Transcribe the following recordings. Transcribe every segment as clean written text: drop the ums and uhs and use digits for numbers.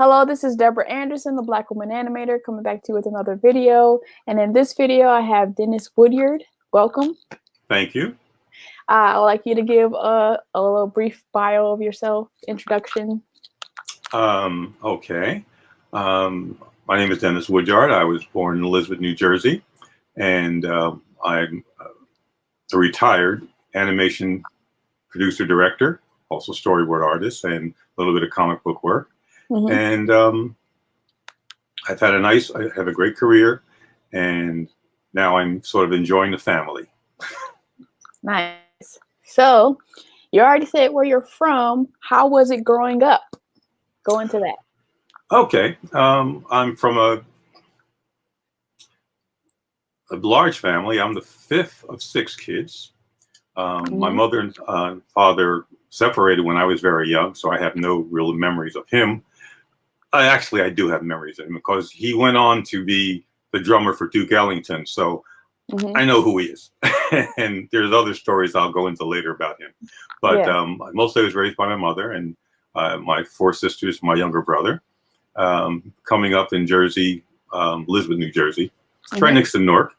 Hello, this is Deborah Anderson, the Black Woman Animator, coming back to you with another video. And in this video, I have Dennis Woodyard. Welcome. Thank you. I'd like you to give a little brief bio of yourself, introduction. Okay. My name is Dennis Woodyard. I was born in Elizabeth, New Jersey, and I'm a retired animation producer director, also storyboard artist, and a little bit of comic book work. And I have a great career, and now I'm sort of enjoying the family. Nice. So you already said where you're from. How was it growing up? Go into that. Okay. I'm from a large family. I'm the fifth of 6 kids. My mother and father separated when I was very young, so I have no real memories of him. Actually, I do have memories of him because he went on to be the drummer for Duke Ellington, so I know who he is. And there's other stories I'll go into later about him. But mostly I was raised by my mother and my 4 sisters, my younger brother. Coming up in Jersey, Elizabeth, New Jersey, right next to Newark.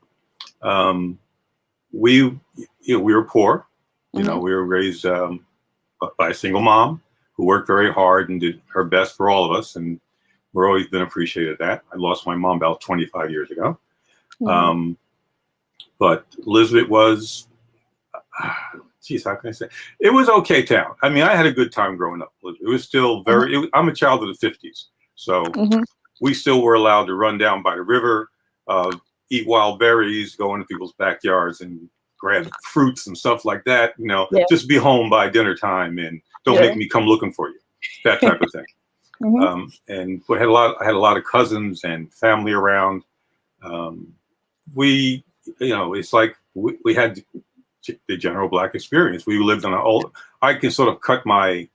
We were poor. We were raised by a single mom who worked very hard and did her best for all of us, and we're always been appreciated that. I lost my mom about 25 years ago. But Elizabeth was, geez, how can I say? It was okay town. I mean, I had a good time growing up. It was still very, I'm a child of the 50s. So we still were allowed to run down by the river, eat wild berries, go into people's backyards and grab fruits and stuff like that. You know, just be home by dinner time and don't make me come looking for you. That type of thing. And I had a lot of cousins and family around. It's like we had the general Black experience. We lived on I can sort of cut my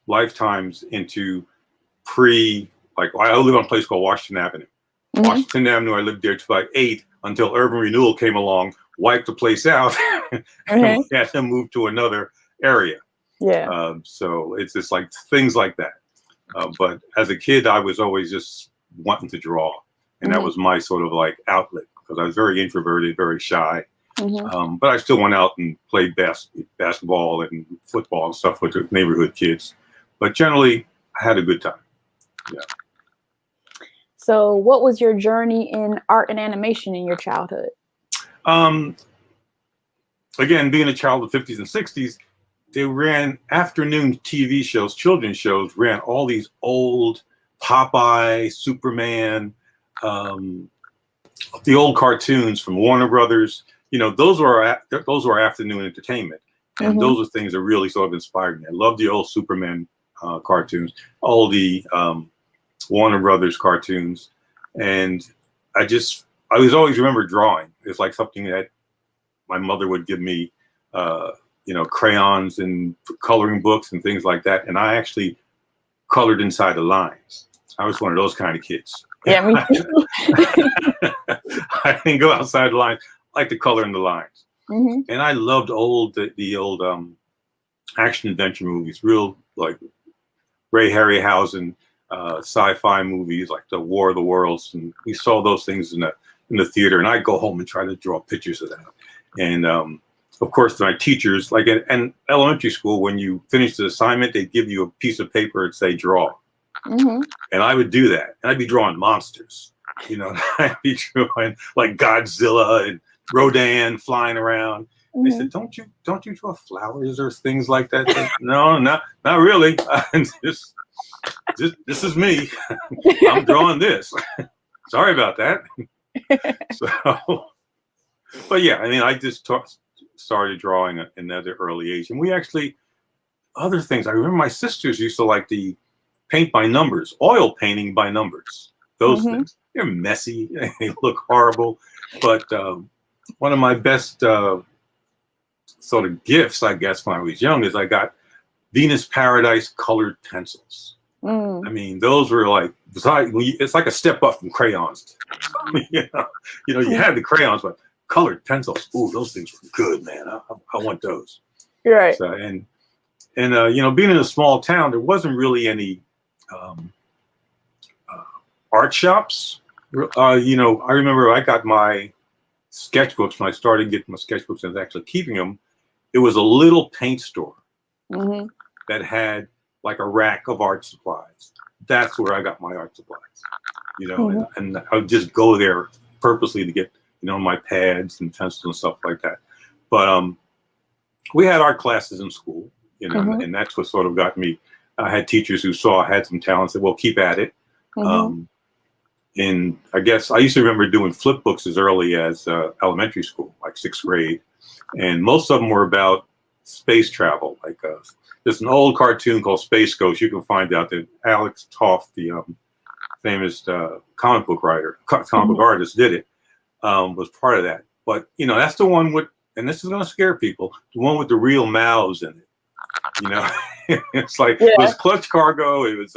lifetimes into like I live on a place called Washington Avenue. Washington Avenue, I lived there till like 8 until urban renewal came along, wiped the place out, and we had to move to another area. So it's just like things like that. But as a kid, I was always just wanting to draw. And that was my sort of like outlet because I was very introverted, very shy. But I still went out and played basketball and football and stuff with the neighborhood kids. But generally, I had a good time. Yeah. So what was your journey in art and animation in your childhood? Again, being a child of the 50s and 60s, they ran afternoon TV shows, children's shows, ran all these old Popeye, Superman, the old cartoons from Warner Brothers. You know, those were afternoon entertainment, and those are things that really sort of inspired me. I love the old Superman cartoons, all the Warner Brothers cartoons, and I was always remember drawing. It's like something that my mother would give me, crayons and coloring books and things like that, and I actually colored inside the lines. I was one of those kind of kids. Yeah, me too. I didn't go outside the lines. I like to color in the lines. And I loved the old action adventure movies, real like Ray Harryhausen sci-fi movies like the War of the Worlds, and we saw those things in the theater. And I'd go home and try to draw pictures of that. And of course, my teachers, like in elementary school, when you finish the assignment, they'd give you a piece of paper and say draw. And I would do that, and I'd be drawing monsters, I'd be drawing like Godzilla and Rodan flying around. They said, "Don't you draw flowers or things like that?" Said, no, not really. This is me. I'm drawing this. Sorry about that. But yeah, I mean, I just started drawing at another early age, and we actually other things. I remember my sisters used to like the paint by numbers, oil painting by numbers. Those things, they're messy, they look horrible. But one of my best sort of gifts, I guess, when I was young, is I got Venus Paradise colored pencils. I mean, those were like, it's like a step up from crayons. You had the crayons, but colored pencils, ooh, those things were good, man. I want those. Right. So, And you know, being in a small town, there wasn't really any art shops. You know, I remember I got my sketchbooks when I started getting my sketchbooks and actually keeping them. It was a little paint store that had like a rack of art supplies. That's where I got my art supplies. You know, and I would just go there purposely to get, you know, my pads and pencils and stuff like that. But we had art classes in school, you know, and that's what sort of got me. I had teachers who saw I had some talent, said, well, keep at it. And I guess I used to remember doing Flipbooks as early as elementary school, like 6th grade. And most of them were about space travel. Like there's an old cartoon called Space Ghost. You can find out that Alex Toth, the famous comic book writer, comic book artist, did it, was part of that. But, you know, that's the one with, and this is going to scare people, the one with the real mouths in it. You know, it's like, it was Clutch Cargo, it was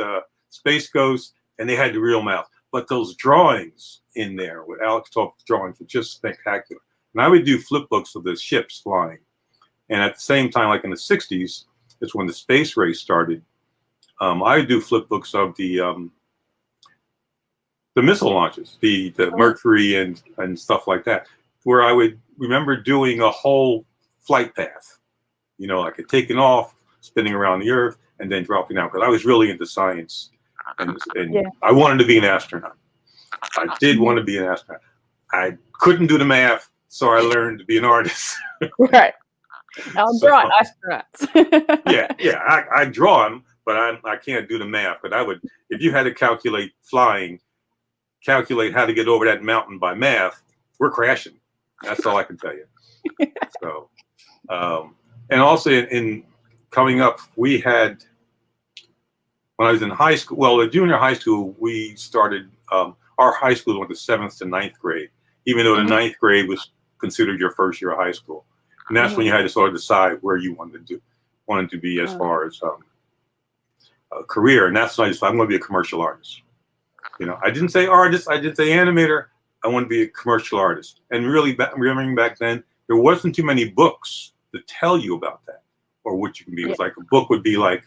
Space Ghost, and they had the real mouth. But those drawings in there with Alex Toth's drawings were just spectacular. And I would do flipbooks of the ships flying. And at the same time, like in the 60s, it's when the space race started. I would do flipbooks of the missile launches, the Mercury and stuff like that, where I would remember doing a whole flight path, you know, like it taking off, spinning around the Earth, and then dropping out, because I was really into science. And I wanted to be an astronaut. I did want to be an astronaut. I couldn't do the math, so I learned to be an artist. Right. I'll draw astronauts. I draw them, but I can't do the math. But I would, if you had to calculate flying, calculate how to get over that mountain by math, we're crashing. That's all I can tell you. So, and also in coming up, we had, when I was in high school, well, in junior high school, we started, our high school went to 7th to 9th grade, even though the 9th grade was considered your first year of high school. And that's when you had to sort of decide where you wanted to be as far as a career. And that's when I decided I'm going to be a commercial artist. You know, I didn't say artist, I did say animator. I want to be a commercial artist. And really, remembering back then, there wasn't too many books to tell you about that or what you can be. It was like a book would be like,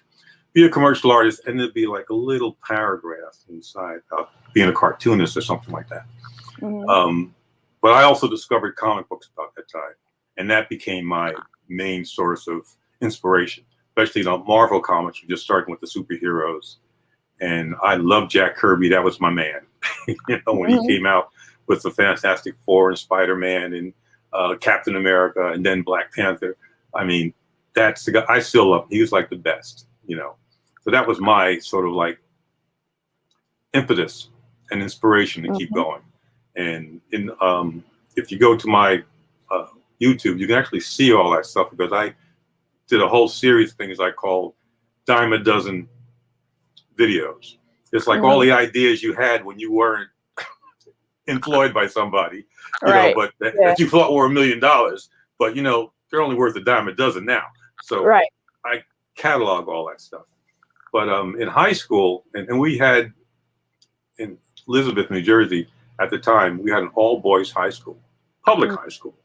be a commercial artist, and it'd be like a little paragraph inside about being a cartoonist or something like that. But I also discovered comic books about that time, and that became my main source of inspiration, especially, you know, Marvel comics were just starting with the superheroes. And I loved Jack Kirby. That was my man. You know, when he came out with the Fantastic Four and Spider-Man and Captain America and then Black Panther. I mean, that's the guy I still love. He was like the best, you know. So that was my sort of like impetus and inspiration to keep going. And if you go to my YouTube, you can actually see all that stuff, because I did a whole series of things I call Dime a Dozen videos. It's like all the ideas you had when you weren't employed by somebody, you know, but that you thought were $1 million, but, you know, they're only worth a dime a dozen now. So I catalog all that stuff. But in high school, and we had in Elizabeth, New Jersey, at the time, we had an all-boys high school, public high school.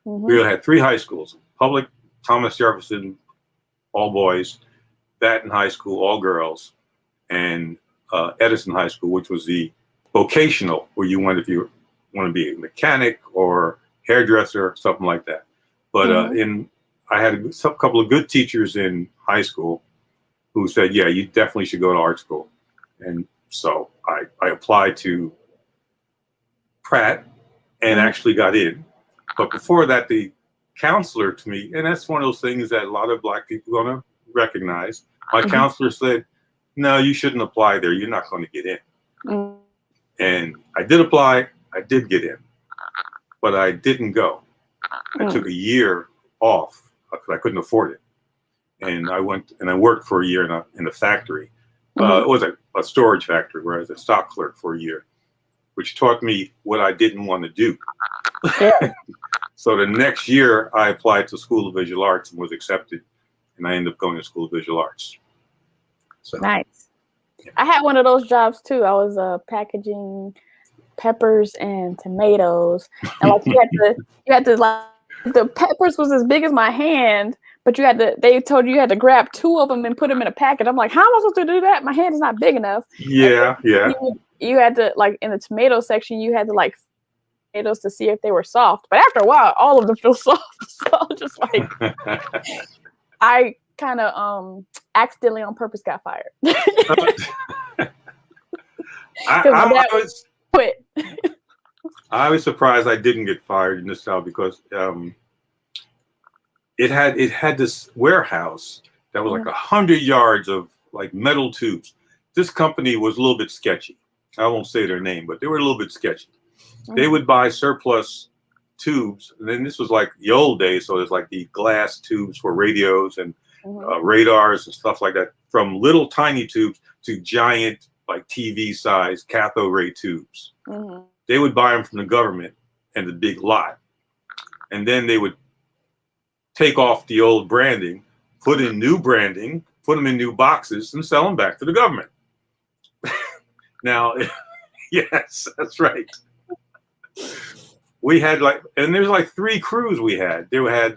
We had 3 high schools: public, Thomas Jefferson, all boys; Baton High School, all girls; and Edison High School, which was the vocational, where you went if you want to be a mechanic or hairdresser, something like that. But I had a couple of good teachers in high school who said, yeah, you definitely should go to art school. And so I applied to Pratt and actually got in. But before that, the counselor to me, and that's one of those things that a lot of Black people are going to recognize, my counselor said, no, you shouldn't apply there. You're not going to get in. And I did apply. I did get in, but I didn't go. I took a year off because I couldn't afford it. And I went and I worked for a year in a factory. It was a storage factory where I was a stock clerk for a year, which taught me what I didn't want to do. So the next year I applied to School of Visual Arts and was accepted. And I ended up going to School of Visual Arts. So, nice. Yeah. I had one of those jobs too. I was packaging peppers and tomatoes. And like you had to like, the peppers was as big as my hand, but they told you had to grab 2 of them and put them in a packet. I'm like, how am I supposed to do that? My hand is not big enough. Yeah, yeah. You had to, like, in the tomato section, you had to, like, tomatoes to see if they were soft. But after a while, all of them feel soft. So just like, I kind of accidentally on purpose got fired. I was surprised I didn't get fired in this job because it had this warehouse that was like 100 yards of like metal tubes. This company was a little bit sketchy. I won't say their name, but they were a little bit sketchy. They would buy surplus tubes, and then this was like the old days, so there's like the glass tubes for radios and radars and stuff like that, from little tiny tubes to giant, like TV size cathode ray tubes. They would buy them from the government and the big lot, and then they would take off the old branding, put in new branding, put them in new boxes, and sell them back to the government. Now, yes, that's right. We had and there's like 3 crews we had. They had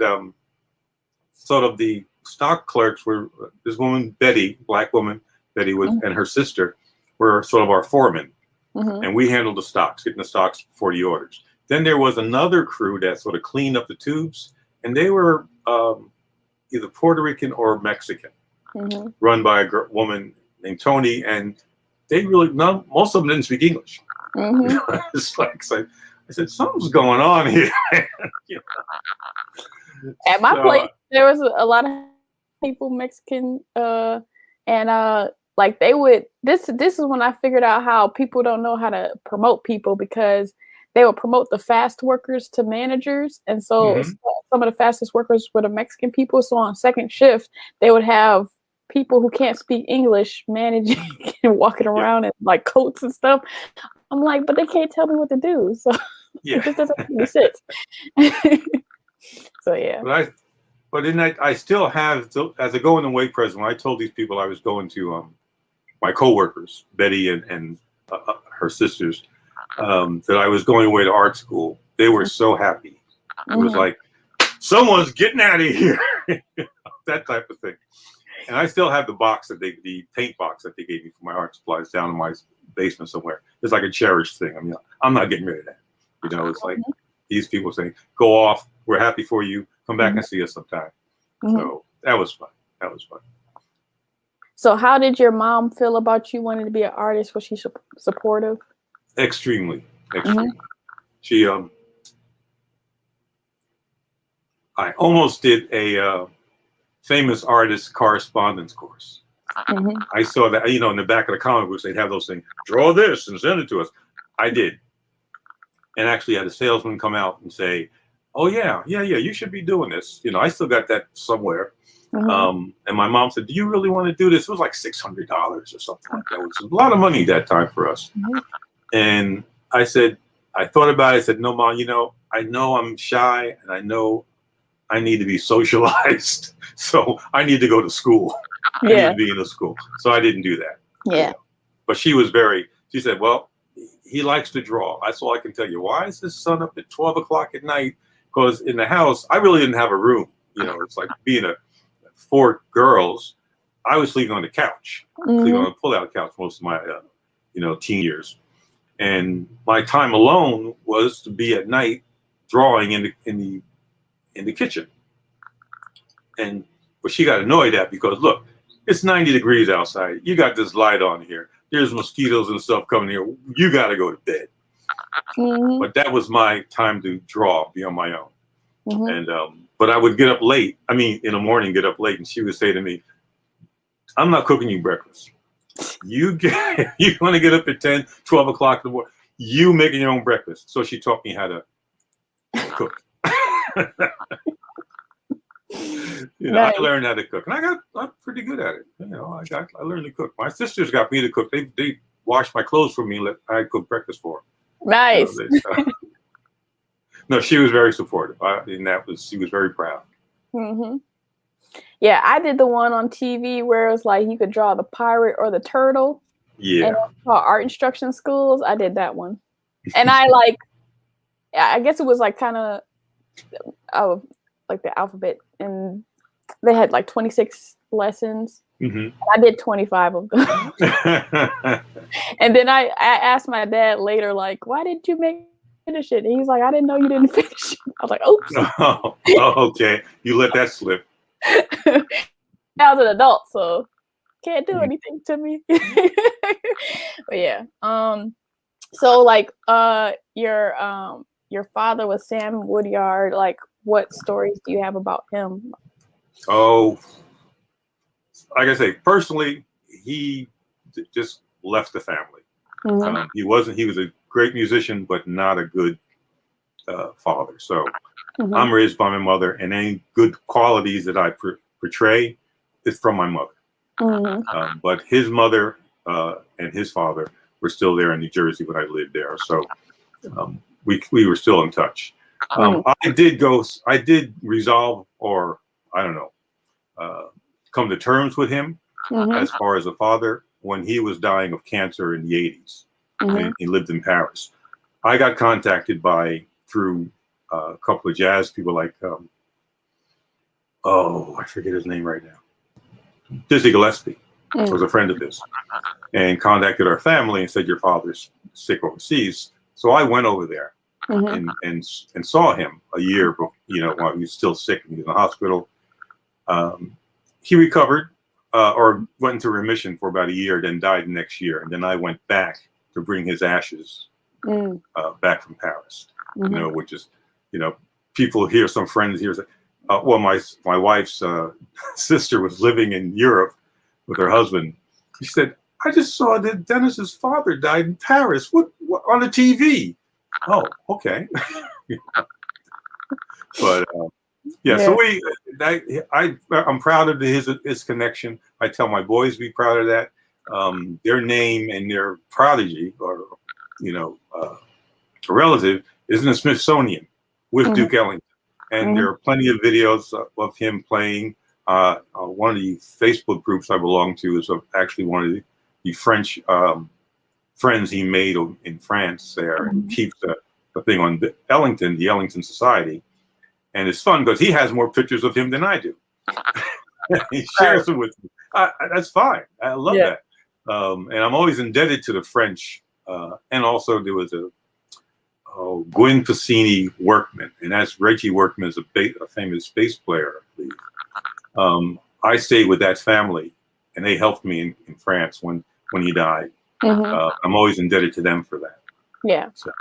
sort of the stock clerks were this woman, Betty, black woman, Betty was, and her sister were sort of our foremen. And we handled the stocks, getting the stocks for the orders. Then there was another crew that sort of cleaned up the tubes, and they were either Puerto Rican or Mexican, run by a woman named Tony, and they really, most of them didn't speak English. It's like, I said, something's going on here. You know? At my place, there was a lot of people, Mexican, and like they would, this is when I figured out how people don't know how to promote people, because they would promote the fast workers to managers. And so some of the fastest workers were the Mexican people. So on second shift, they would have people who can't speak English managing and walking around in like coats and stuff. I'm like, but they can't tell me what to do. So it just doesn't make any sense. So yeah. But I still have, as a going away present, when I told these people I was going to my coworkers, Betty and her sisters, that I was going away to art school, they were so happy. It was like, someone's getting out of here. That type of thing. And I still have the box the paint box that they gave me for my art supplies down in my basement somewhere. It's like a cherished thing. I mean, I'm not getting rid of that. You know, it's like these people saying, go off. We're happy for you. Come back and see us sometime. So that was fun. That was fun. So how did your mom feel about you wanting to be an artist? Was she supportive? Extremely, extremely. She, I almost did a famous artist correspondence course. I saw that, you know, in the back of the comic books, they'd have those things, draw this and send it to us. I did. And actually had a salesman come out and say, oh yeah, you should be doing this. You know, I still got that somewhere. And my mom said, do you really want to do this? It was like $600 or something like that, which was a lot of money that time for us. And I said, I thought about it. I said, no, Mom, you know I'm shy, and I know I need to be socialized. So I need to go to school. I need to be in a school. So I didn't do that. You know? But she said, well, he likes to draw. That's all I can tell you. Why is his son up at 12 o'clock at night? Because in the house, I really didn't have a room. You know, it's like being 4 girls. I was sleeping on the couch, sleeping on a pull-out couch most of my, teen years. And my time alone was to be at night drawing in the kitchen. But she got annoyed at because look, it's 90 degrees outside. You got this light on here. There's mosquitoes and stuff coming here. You got to go to bed. But that was my time to draw, be on my own. And but I would get up late. I mean, in the morning, get up late, and she would say to me, "I'm not cooking you breakfast. You're going to get up at 10, 12 o'clock in the morning. You making your own breakfast." So she taught me how to cook. I learned how to cook, and I'm pretty good at it. You know, I learned to cook. My sisters got me to cook. They washed my clothes for me and I cook breakfast for them. Nice. No, she was very supportive. She was very proud. Yeah, I did the one on TV where it was like you could draw the pirate or the turtle. Yeah. And it was called Art Instruction Schools. I did that one, and I guess it was like kind of like the alphabet, and they had like 26 lessons. Mm-hmm. I did 25 of them. And then I asked my dad later, like, why did you finish it? And he's like, I didn't know you didn't finish it. I was like, oops. Oh, okay. You let that slip. I was an adult, so can't do anything to me. But yeah. So like your father was Sam Woodyard. Like, what stories do you have about him? Oh, like I say, personally, he just left the family. Mm-hmm. He was a great musician, but not a good father. So Mm-hmm. I'm raised by my mother, and any good qualities that I portray is from my mother. Mm-hmm. But his mother and his father were still there in New Jersey when I lived there. So we were still in touch. I did resolve, or I don't know, come to terms with him as far as a father when he was dying of cancer in the 80s. And he lived in Paris. I got contacted through a couple of jazz people like, I forget his name right now. Dizzy Gillespie was a friend of his, and contacted our family and said, your father's sick overseas. So I went over there and saw him a year, while he was still sick and he was in the hospital. He recovered or went into remission for about a year, then died the next year. And then I went back to bring his ashes back from Paris, which is, people here, some friends here say, well, my wife's sister was living in Europe with her husband. She said, I just saw that Dennis's father died in Paris. What on the TV? Oh, okay. But yeah, so I'm proud of his connection. I tell my boys to be proud of that. Their name and their prodigy, or a relative, is in the Smithsonian with Duke Ellington, and there are plenty of videos of him playing. One of the Facebook groups I belong to is actually one of the French friends he made in France there, and keeps the thing on Ellington, the Ellington Society. And it's fun because he has more pictures of him than I do. He shares them with me. That's fine. I love that. And I'm always indebted to the French. And also there was a Gwen Pacini Workman, and that's Reggie Workman is a famous bass player, I believe. I stayed with that family, and they helped me in France when he died. I'm always indebted to them for that. Yeah. So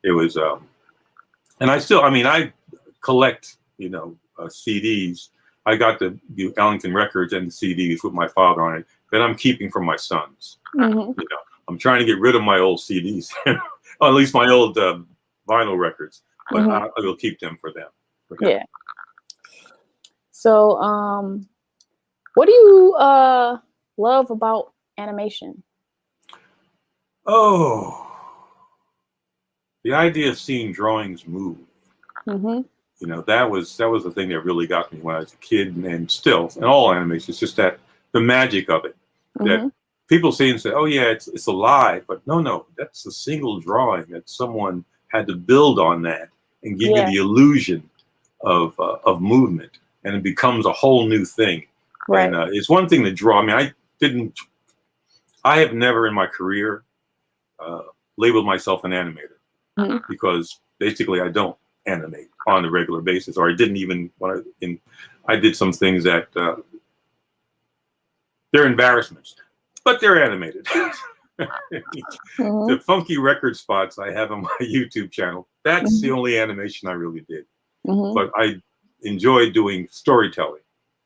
it was, and I collect, CDs. I got the Ellington records and the CDs with my father on it that I'm keeping from my sons. I'm trying to get rid of my old CDs, or at least my old vinyl records, but I will keep them for them. Yeah. So, what do you love about animation? Oh, the idea of seeing drawings move. That was the thing that really got me when I was a kid, and still in all animation. It's just that the magic of it that people see and say, "Oh yeah, it's alive," but no, that's a single drawing that someone had to build on that and give you the illusion of movement, and it becomes a whole new thing. Right. And it's one thing to draw. I mean, I have never in my career labeled myself an animator because basically I don't animate on a regular basis, or I didn't even I did some things that they're embarrassments, but they're animated. The funky record spots I have on my YouTube channel, that's the only animation I really did. But I enjoy doing storytelling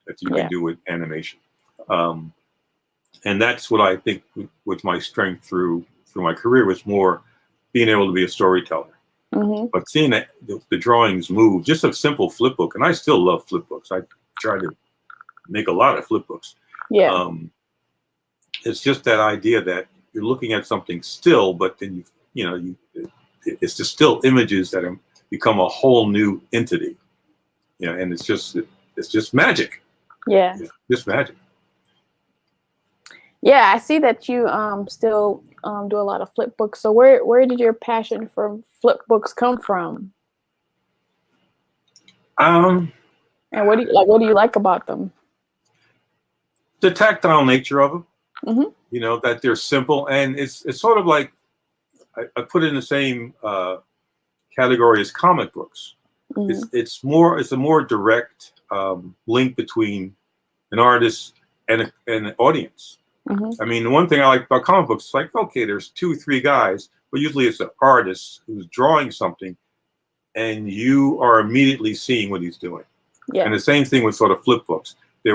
that you can do with animation. And that's what I think was my strength through my career, was more being able to be a storyteller. But seeing the drawings move, just a simple flip book, and I still love flip books. I try to make a lot of flip books. Yeah. It's just that idea that you're looking at something still, but then it's just still images that become a whole new entity. And it's just magic. Yeah. Just magic. Yeah, I see that you still do a lot of flip books. So where did your passion for flip books come from? And what do you like? What do you like about them? The tactile nature of them. Mm-hmm. You know, that they're simple, and it's sort of like I put it in the same category as comic books. Mm-hmm. It's a more direct link between an artist and an audience. Mm-hmm. I mean, the one thing I like about comic books is like, okay, there's 2 or 3 guys, but usually it's an artist who's drawing something, and you are immediately seeing what he's doing. Yeah. And the same thing with sort of flip books. They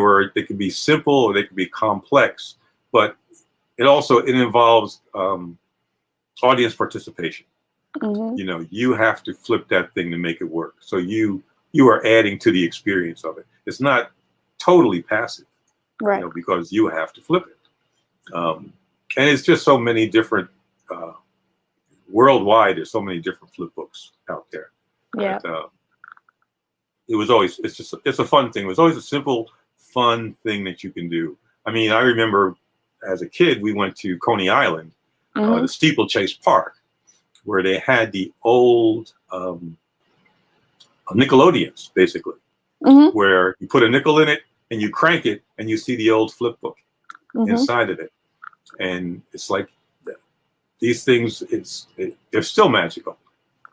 can be simple or they can be complex, but it involves audience participation. Mm-hmm. You know, you have to flip that thing to make it work. So you are adding to the experience of it. It's not totally passive, right? You know, because you have to flip it. And it's just so many different worldwide. There's so many different flip books out there. Yeah. It's a fun thing. It was always a simple, fun thing that you can do. I mean, I remember as a kid, we went to Coney Island, Mm-hmm. the Steeplechase Park, where they had the old Nickelodeons, basically, Mm-hmm. where you put a nickel in it and you crank it and you see the old flip book Mm-hmm. inside of it. And it's like these things, they're still magical.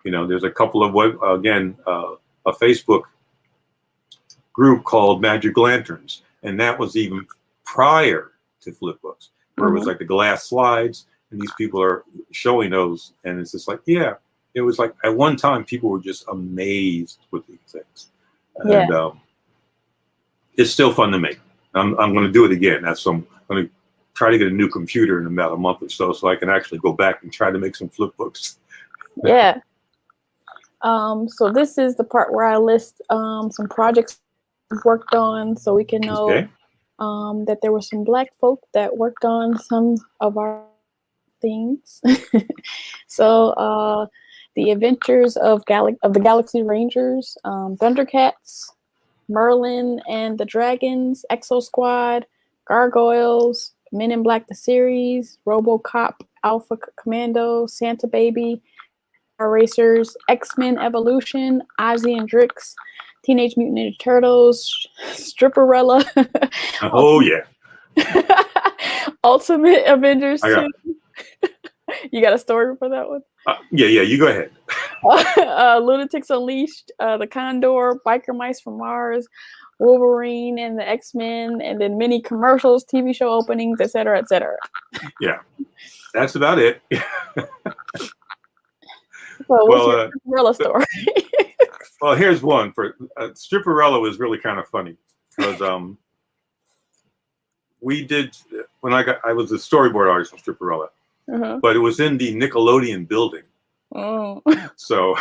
You know, there's a couple of a Facebook group called Magic Lanterns, and that was even prior to Flipbooks, where it was like the glass slides, and these people are showing those, and it's just like, yeah, it was like at one time people were just amazed with these things, and it's still fun to make. I'm going to do it again. I'm going to try to get a new computer in about a month or so I can actually go back and try to make some Flipbooks. Yeah. So this is the part where I list some projects I've worked on, so we can know that there were some Black folk that worked on some of our things. So the Adventures of the Galaxy Rangers, Thundercats, Merlin and the Dragons, Exo Squad, Gargoyles, Men in Black the series, RoboCop, Alpha Commando, Santa Baby, Car Racers, X-Men Evolution, Ozzy and Drix, Teenage Mutant Ninja Turtles, Stripperella. Oh yeah. Ultimate Avengers 2. You got a story for that one? Yeah, you go ahead. Lunatics Unleashed, The Condor, Biker Mice from Mars, Wolverine and the X-Men, and then many commercials, TV show openings, etc., etc. Yeah, that's about it. So what's your Stripperella story? Well, here's one for Stripperella was really kind of funny because we did when I was a storyboard artist on Stripperella, but it was in the Nickelodeon building. Oh. So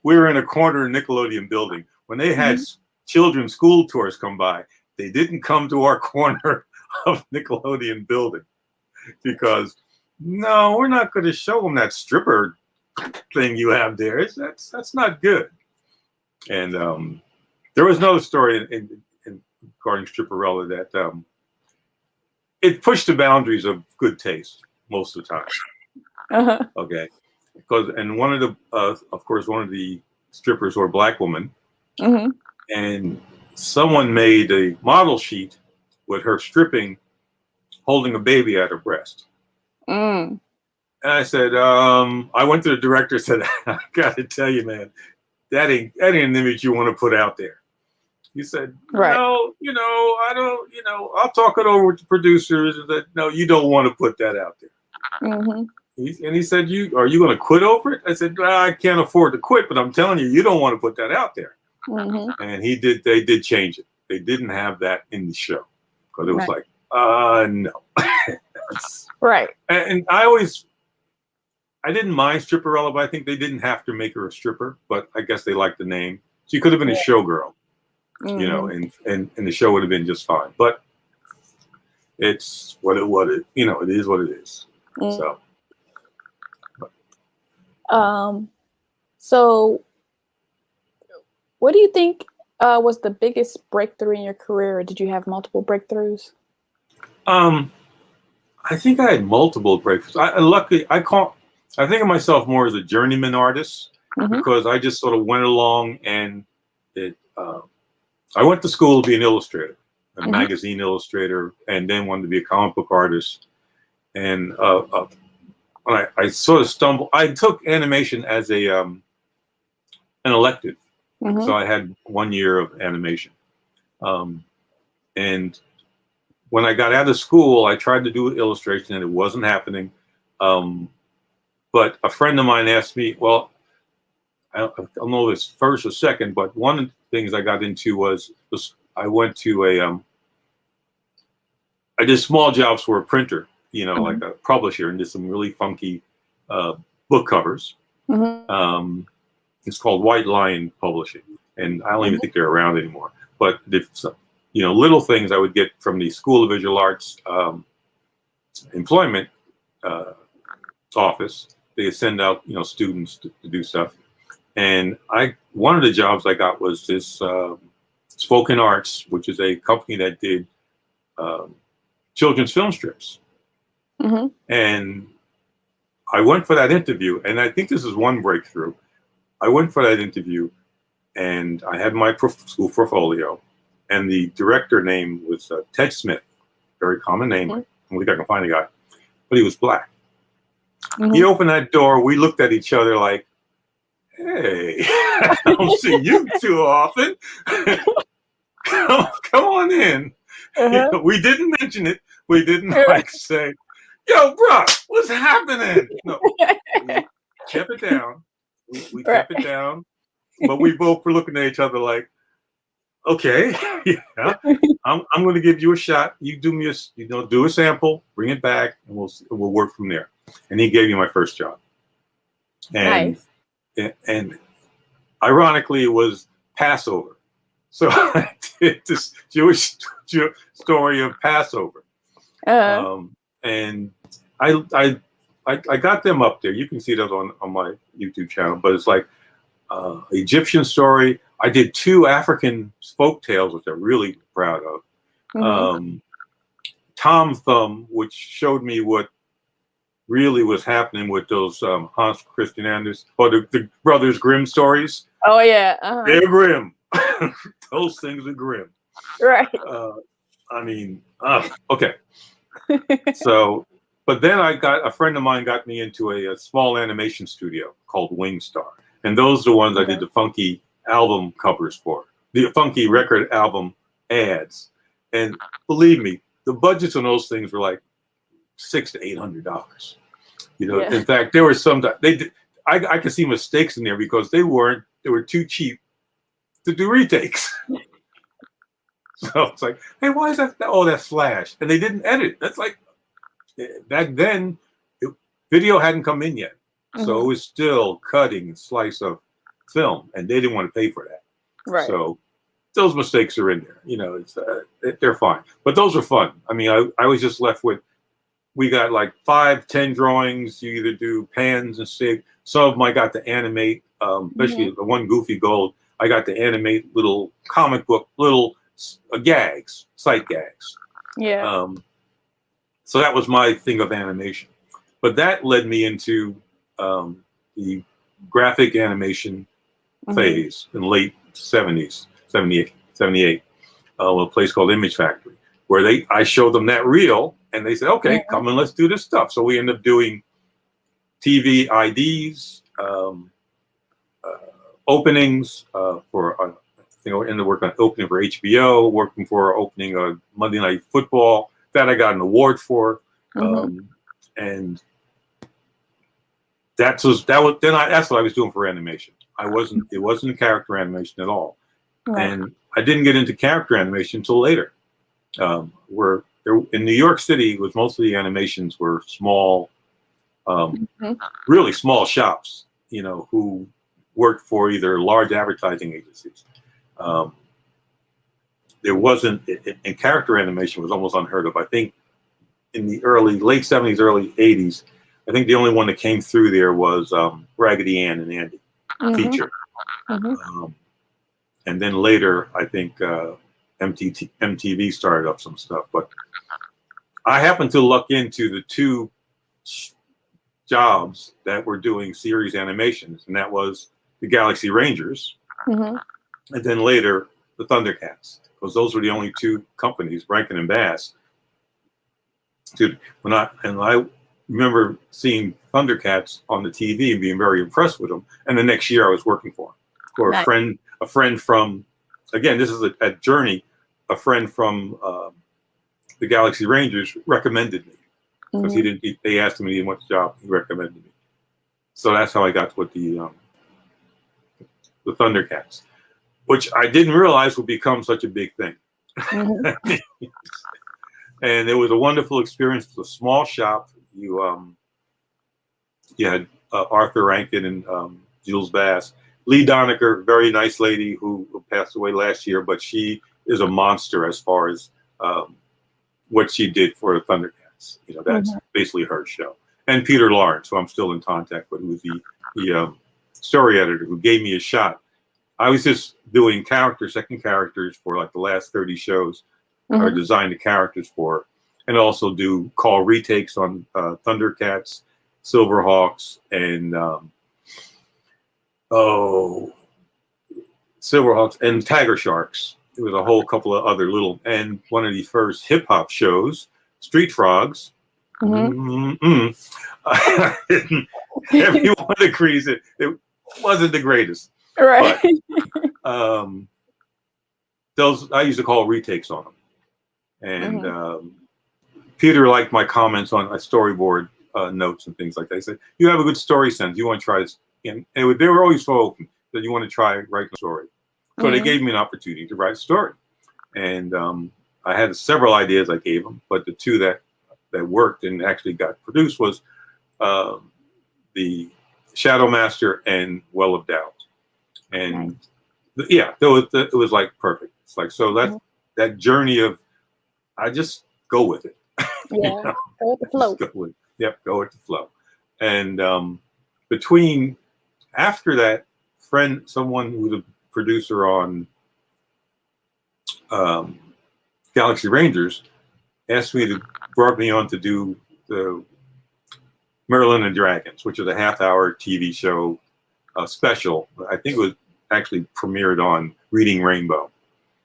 we were in a corner of Nickelodeon building. When they had children's school tours come by, they didn't come to our corner of Nickelodeon building because no, we're not going to show them that stripper thing you have there. That's not good. And there was another story in regarding Stripperella that it pushed the boundaries of good taste most of the time. Okay, because one of the of course one of the strippers were a Black woman, and someone made a model sheet with her stripping, holding a baby at her breast. And I said, I went to the director and said, I got to tell you, man, that ain't an image you want to put out there. He said, no, I don't, I'll talk it over with the producers. That no, you don't want to put that out there. And he said, are you going to quit over it? I said, I can't afford to quit, but I'm telling you, you don't want to put that out there. And they did change it. They didn't have that in the show because it was like, no. And I didn't mind Stripperella, but I think they didn't have to make her a stripper, but I guess they liked the name. She could have been a showgirl, and the show would have been just fine. But it's what it is what it is. So what do you think was the biggest breakthrough in your career, or did you have multiple breakthroughs? I think I had multiple breakthroughs. I think of myself more as a journeyman artist because I just sort of went along and I went to school to be an illustrator, a magazine illustrator, and then wanted to be a comic book artist. And I sort of stumbled. I took animation as an elective, so I had 1 year of animation. And when I got out of school, I tried to do illustration, and it wasn't happening. But a friend of mine asked me, well, I don't know if it's first or second, but one of the things I got into was I went to I did small jobs for a printer, you know, like a publisher, and did some really funky book covers. It's called White Lion Publishing, and I don't even think they're around anymore. But you know, little things I would get from the School of Visual Arts employment office. They send out, you know, students to do stuff. And one of the jobs I got was this Spoken Arts, which is a company that did children's film strips. And I went for that interview, and I think this is one breakthrough. I went for that interview, and I had my school portfolio, and the director name was Ted Smith, very common name. I don't think I can find the guy, but he was black. He opened that door. We looked at each other like, hey, I don't see you too often. Come on in. You know, we didn't mention it. We didn't like say, yo, bro, what's happening? No, we kept it down. We kept it down. But we both were looking at each other like, okay, yeah, I'm going to give you a shot. You do me do a sample, bring it back, and we'll work from there. And he gave me my first job. And and ironically, it was Passover. So I did this Jewish story of Passover. And I got them up there. You can see those on my YouTube channel, but it's like Egyptian story. I did 2 African folk tales, which I'm really proud of. Tom Thumb, which showed me what really was happening with those Hans Christian Andersen, or the Brothers Grimm stories. Oh yeah, they're grim. Those things are grim. Right. I mean, okay. So, but then a friend of mine got me into a small animation studio called Wingstar, and those are the ones I did the funky album covers for, the funky record album ads. And believe me, the budgets on those things were like $600 to $800. You know, in fact, there were some that they did. I could see mistakes in there because they were too cheap to do retakes. So it's like, hey, why is that? Oh, that's Flash, and they didn't edit. That's like back then, video hadn't come in yet, so it was still cutting a slice of film, and they didn't want to pay for that. Right. So those mistakes are in there. You know, they're fine, but those are fun. I mean, I was just left with. We got like 5, 10 drawings. You either do pans and stick. Some of them I got to animate, especially the one Goofy Gold. I got to animate little comic book, little gags, sight gags. Yeah. So that was my thing of animation. But that led me into the graphic animation phase in late 70s, 78, a place called Image Factory, where I showed them that reel. And they said, okay, come and let's do this stuff. So we ended up doing TV IDs, openings for, ended up working on opening for HBO, working for opening of Monday Night Football. That I got an award for. And that's what I was doing for animation. It wasn't a character animation at all. And I didn't get into character animation until later. In New York City, with most of the animations were small, really small shops, you know, who worked for either large advertising agencies. There wasn't, and character animation was almost unheard of. I think in the late 70s, early 80s, I think the only one that came through there was Raggedy Ann and Andy feature. And then later, I think MTV started up some stuff, but I happened to luck into the 2 jobs that were doing series animations, and that was the Galaxy Rangers, and then later the Thundercats, because those were the only two companies, Rankin and Bass. Dude, I remember seeing Thundercats on the TV and being very impressed with them. And the next year I was working for them. Or Nice. a friend from, again, this is a journey. A friend from the Galaxy Rangers recommended me because they asked him, he didn't want the job. He recommended me. So that's how I got with the Thundercats, which I didn't realize would become such a big thing. And it was a wonderful experience. It was a small shop. You had Arthur Rankin and Jules Bass. Lee Donecker, very nice lady who passed away last year, but she is a monster as far as what she did for the Thundercats. You know, that's basically her show. And Peter Lawrence, who I'm still in contact with, who was the story editor who gave me a shot. I was just doing second characters for like the last 30 shows, or design the characters for, and also do call retakes on Thundercats, Silverhawks, and Silverhawks and Tiger Sharks. There was a whole couple of other little, and one of the first hip hop shows, Street Frogs. Everyone agrees it wasn't the greatest. Right. But, those I used to call retakes on them. And Peter liked my comments on a storyboard notes and things like that. He said, "You have a good story sense. You want to try this?" And they were always so open that you want to try writing a story. So they gave me an opportunity to write a story. And I had several ideas I gave them, but the two that worked and actually got produced was the Shadow Master and Well of Doubt. And yeah, it was like perfect. It's like, so that journey of, I just go with it. Yeah, you know? go with the flow. Go with the flow. And after that, someone who was a producer on Galaxy Rangers brought me on to do the Merlin and Dragons, which is a half-hour TV show special. I think it was actually premiered on Reading Rainbow.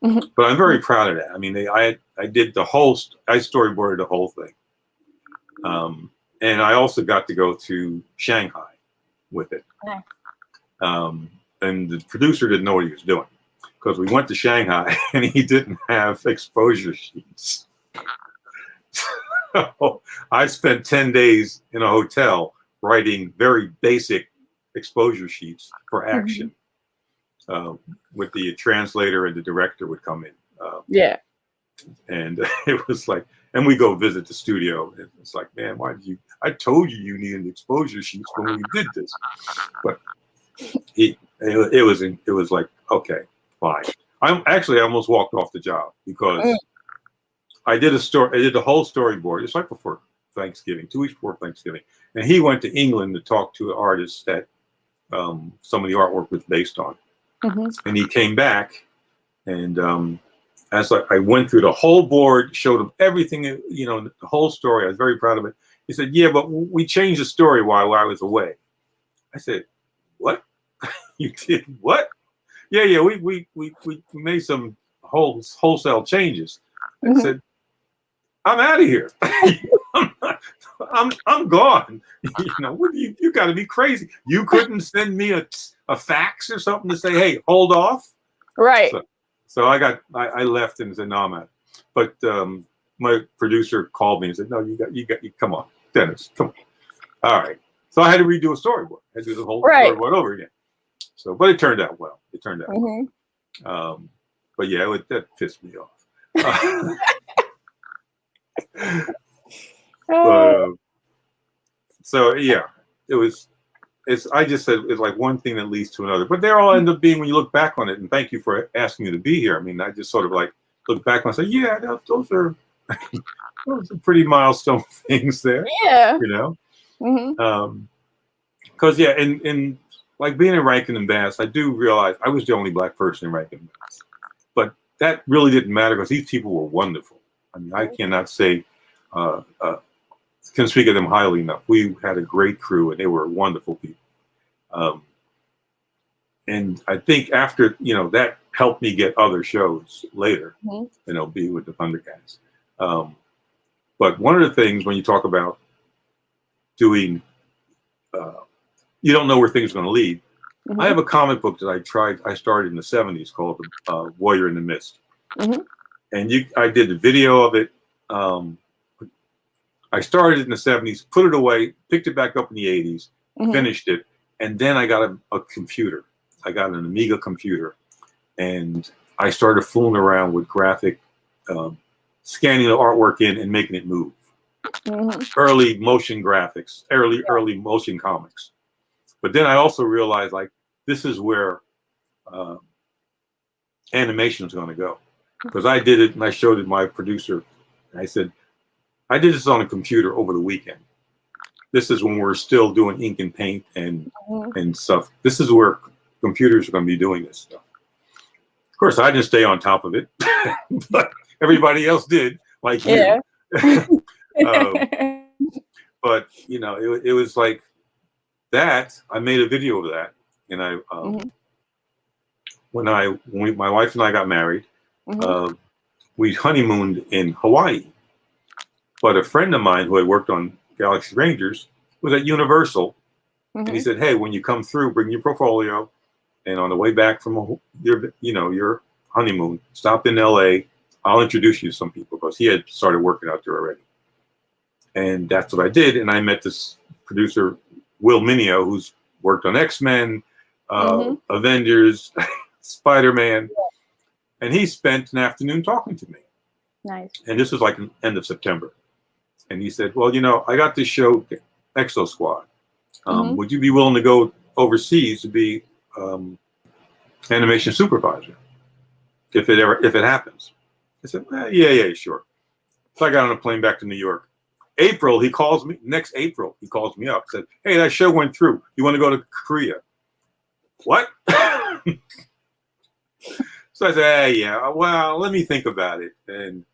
But I'm very proud of that. I mean, I did I storyboarded the whole thing. And I also got to go to Shanghai with it. And the producer didn't know what he was doing, because we went to Shanghai and he didn't have exposure sheets. So I spent 10 days in a hotel writing very basic exposure sheets for action. With the translator and the director would come in. And it was like, and we go visit the studio. And it's like, man, I told you needed exposure sheets when we did this. But it was like, okay, fine. I almost walked off the job because I did the whole storyboard. It's like before Thanksgiving, 2 weeks before Thanksgiving. And he went to England to talk to artists that some of the artwork was based on. And he came back, and as I went through the whole board, showed him everything, the whole story. I was very proud of it. He said, "Yeah, but we changed the story while I was away." I said, "What? You did what?" Yeah, we made some wholesale changes. I said, "I'm out of here. I'm gone. You got to be crazy. You couldn't send me a fax or something to say, hey, hold off." Right. So I left and said, no, I'm out. But my producer called me and said, no, you come on, Dennis, come on. All right. So I had to redo a storyboard. I had to do the whole storyboard over again. So, but it turned out well. It turned out well. But yeah, that pissed me off. So yeah, I just said it's like one thing that leads to another, but they all end up being, when you look back on it, and thank you for asking me to be here. I mean, I just sort of like look back and say, yeah, those are pretty milestone things there. Yeah. Because in like being in Rankin and Bass, I do realize I was the only black person in Rankin and Bass, but that really didn't matter because these people were wonderful. I mean, I cannot say can speak of them highly enough. We had a great crew, and they were wonderful people. and I think after, that helped me get other shows later, be with the Thundercats. But one of the things when you talk about doing, you don't know where things are going to lead. I have a comic book that I started in the 70s called Warrior in the Mist. And I did the video of it. I started in the 70s, put it away, picked it back up in the 80s, finished it. And then I got a computer. I got an Amiga computer. And I started fooling around with graphic, scanning the artwork in and making it move. Early motion graphics, early motion comics. But then I also realized, like, this is where animation is going to go. Because I did it and I showed it to my producer. And I said, I did this on a computer over the weekend. This is when we're still doing ink and paint and stuff. This is where computers are going to be doing this stuff. Of course, I didn't stay on top of it, but everybody else did, like you. But, it was like that. I made a video of that. And I, when my wife and I got married, we honeymooned in Hawaii. But a friend of mine who had worked on Galaxy Rangers was at Universal. And he said, hey, when you come through, bring your portfolio. And on the way back from your honeymoon, stop in LA. I'll introduce you to some people, because he had started working out there already. And that's what I did. And I met this producer, Will Mineo, who's worked on X-Men, Avengers, Spider-Man. And he spent an afternoon talking to me. Nice. And this was like the end of September. And he said, well, I got this show, Exo Squad. Would you be willing to go overseas to be animation supervisor if it happens? I said, yeah, sure. So I got on a plane back to New York. Next April, he calls me up, said, hey, that show went through. You want to go to Korea? What? So I said, hey, yeah, well, let me think about it. And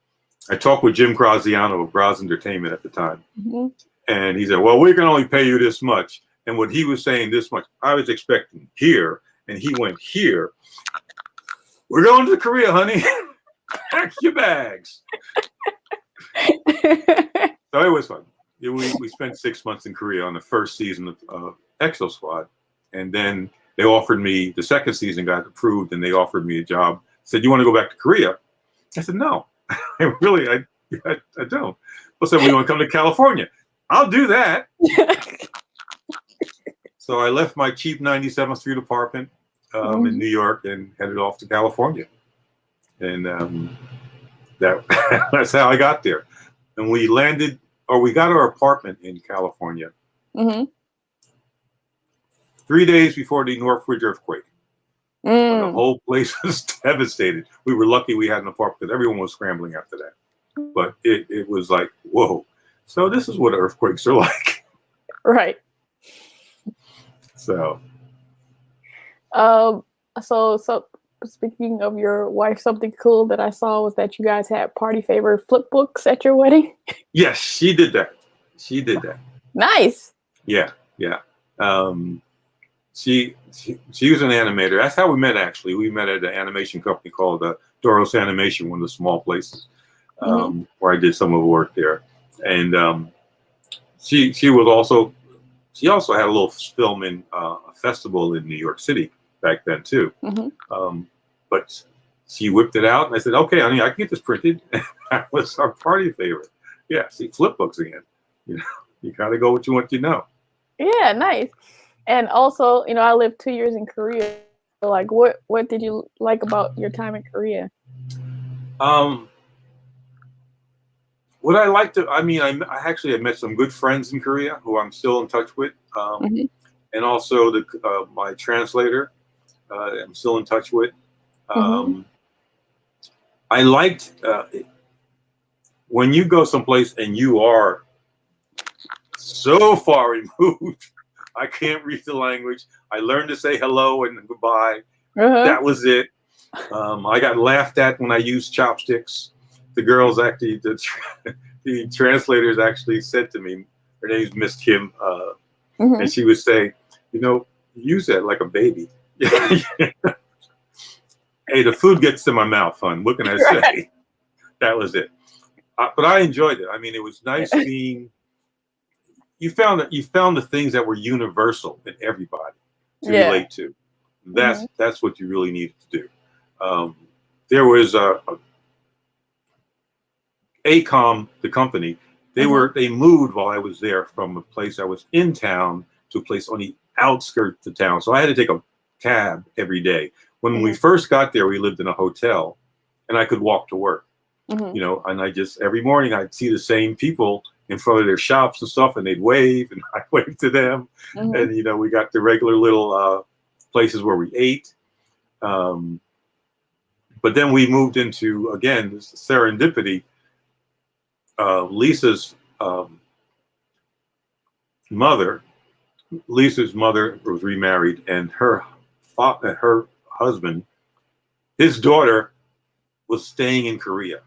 I talked with Jim Graziano of Graz Entertainment at the time. And he said, well, we can only pay you this much. And what he was saying, this much, I was expecting here. And he went here. We're going to Korea, honey. Pack your bags. So it was fun. We spent 6 months in Korea on the first season of Exo Squad. And then they offered me, the second season got approved, and they offered me a job. Said, you want to go back to Korea? I said, no. I don't. Well, said, we want to come to California. I'll do that. So I left my cheap 97th Street apartment in New York and headed off to California. And that's how I got there. And we got our apartment in California 3 days before the Northridge earthquake. The whole place was devastated. We were lucky we had an apartment, because everyone was scrambling after that. But it was like, whoa. So this is what earthquakes are like. Right. So. So speaking of your wife, something cool that I saw was that you guys had party favor Flipbooks at your wedding. Yes, she did that. Nice. Yeah. She was an animator. That's how we met, actually. We met at an animation company called Doros Animation, one of the small places where I did some of the work there. And she also had a little film in a festival in New York City back then too. But she whipped it out, and I said, okay, honey, I can get this printed. That was our party favorite. Yeah, see, Flipbooks again. You gotta go what you want to know. Yeah, nice. And also, I lived 2 years in Korea. So, like, what did you like about your time in Korea? What I liked, I actually had met some good friends in Korea who I'm still in touch with. And also my translator, I'm still in touch with. I liked when you go someplace and you are so far removed, I can't read the language. I learned to say hello and goodbye. That was it. I got laughed at when I used chopsticks. The girls actually, the translators actually said to me, her name's Miss Kim, and she would say, you use that like a baby. Hey, the food gets to my mouth, hon. What can I say? Right. That was it. But I enjoyed it. I mean, it was nice being. You found the things that were universal in everybody to relate to. That's what you really needed to do. There was ACOM, the company. They moved while I was there from a place I was in town to a place on the outskirts of town. So I had to take a cab every day. When we first got there, we lived in a hotel, and I could walk to work. You know, and I just every morning I'd see the same people in front of their shops and stuff, and they'd wave, and I'd wave to them. And you know, we got the regular little places where we ate. But then we moved into, again, this serendipity. Lisa's mother was remarried, and her husband, his daughter, was staying in Korea.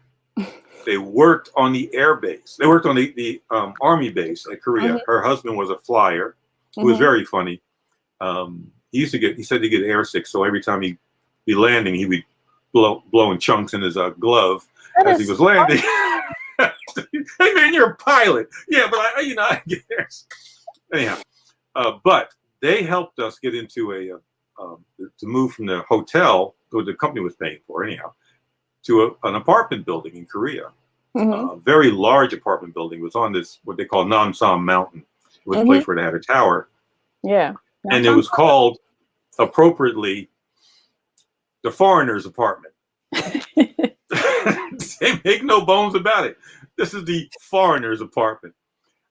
They worked on the air base. They worked on the army base at Korea. Her husband was a flyer. It was very funny. He said to get airsick, so every time he'd be landing, he would blowing chunks in his glove as he was landing. Hey man, you're a pilot. Yeah, but I get airsick. Anyhow, but they helped us get into to move from the hotel that the company was paying for anyhow to an apartment building in Korea. A very large apartment building. It was on this, what they call Namsan Mountain. It was a place where they had a tower. Yeah. And it was called, appropriately, the foreigner's apartment. They make no bones about it. This is the foreigner's apartment.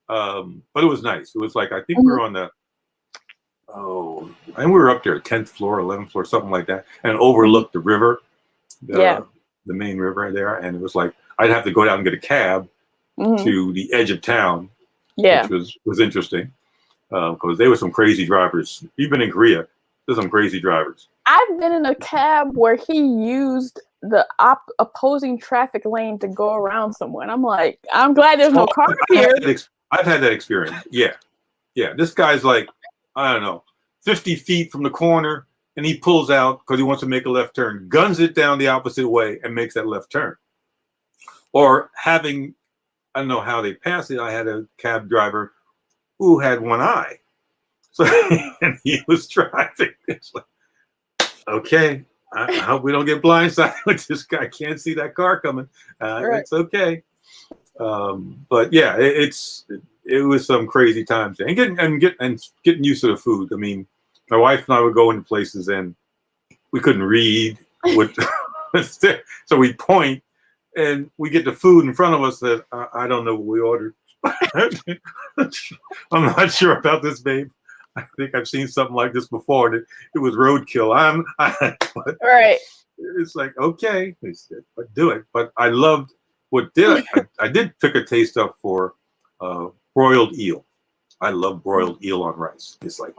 But it was nice. It was like, I think we were on the, and we were up there, 10th floor, 11th floor, something like that, and overlooked the river. The main river there, and it was like I'd have to go down and get a cab to the edge of town, which was interesting because there were some crazy drivers. Even in Korea, there's some crazy drivers. I've been in a cab where he used the opposing traffic lane to go around someone. I'm like, I'm glad there's no car here. I've had that experience. Yeah. This guy's like, I don't know, 50 feet from the corner. And he pulls out because he wants to make a left turn, guns it down the opposite way, and makes that left turn. Or having, I don't know how they passed it. I had a cab driver who had one eye. So, and he was driving. It's like, okay, I hope we don't get blindsided with this guy. Can't see that car coming. It's okay. But yeah, it was some crazy times. And getting used to the food. I mean, my wife and I would go into places and we couldn't read what so we point and we get the food in front of us that I don't know what we ordered. I'm not sure about this, babe. I think I've seen something like this before. It was roadkill. Right. It's like, okay, but do it. But I loved I did pick a taste up for broiled eel. I love broiled eel on rice. It's like,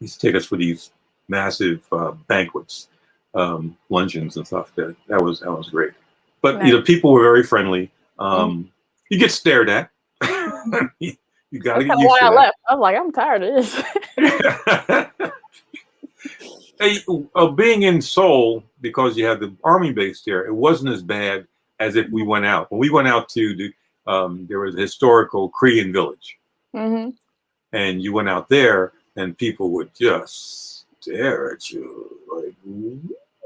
he used to take us for these massive banquets, luncheons and stuff. That was great. But people were very friendly. You get stared at. You got to get used to that. Left. I was like, I'm tired of this. Hey, being in Seoul, because you had the army base there, it wasn't as bad as if we went out. When we went out to there was a historical Korean village, and you went out there. And people would just stare at you like,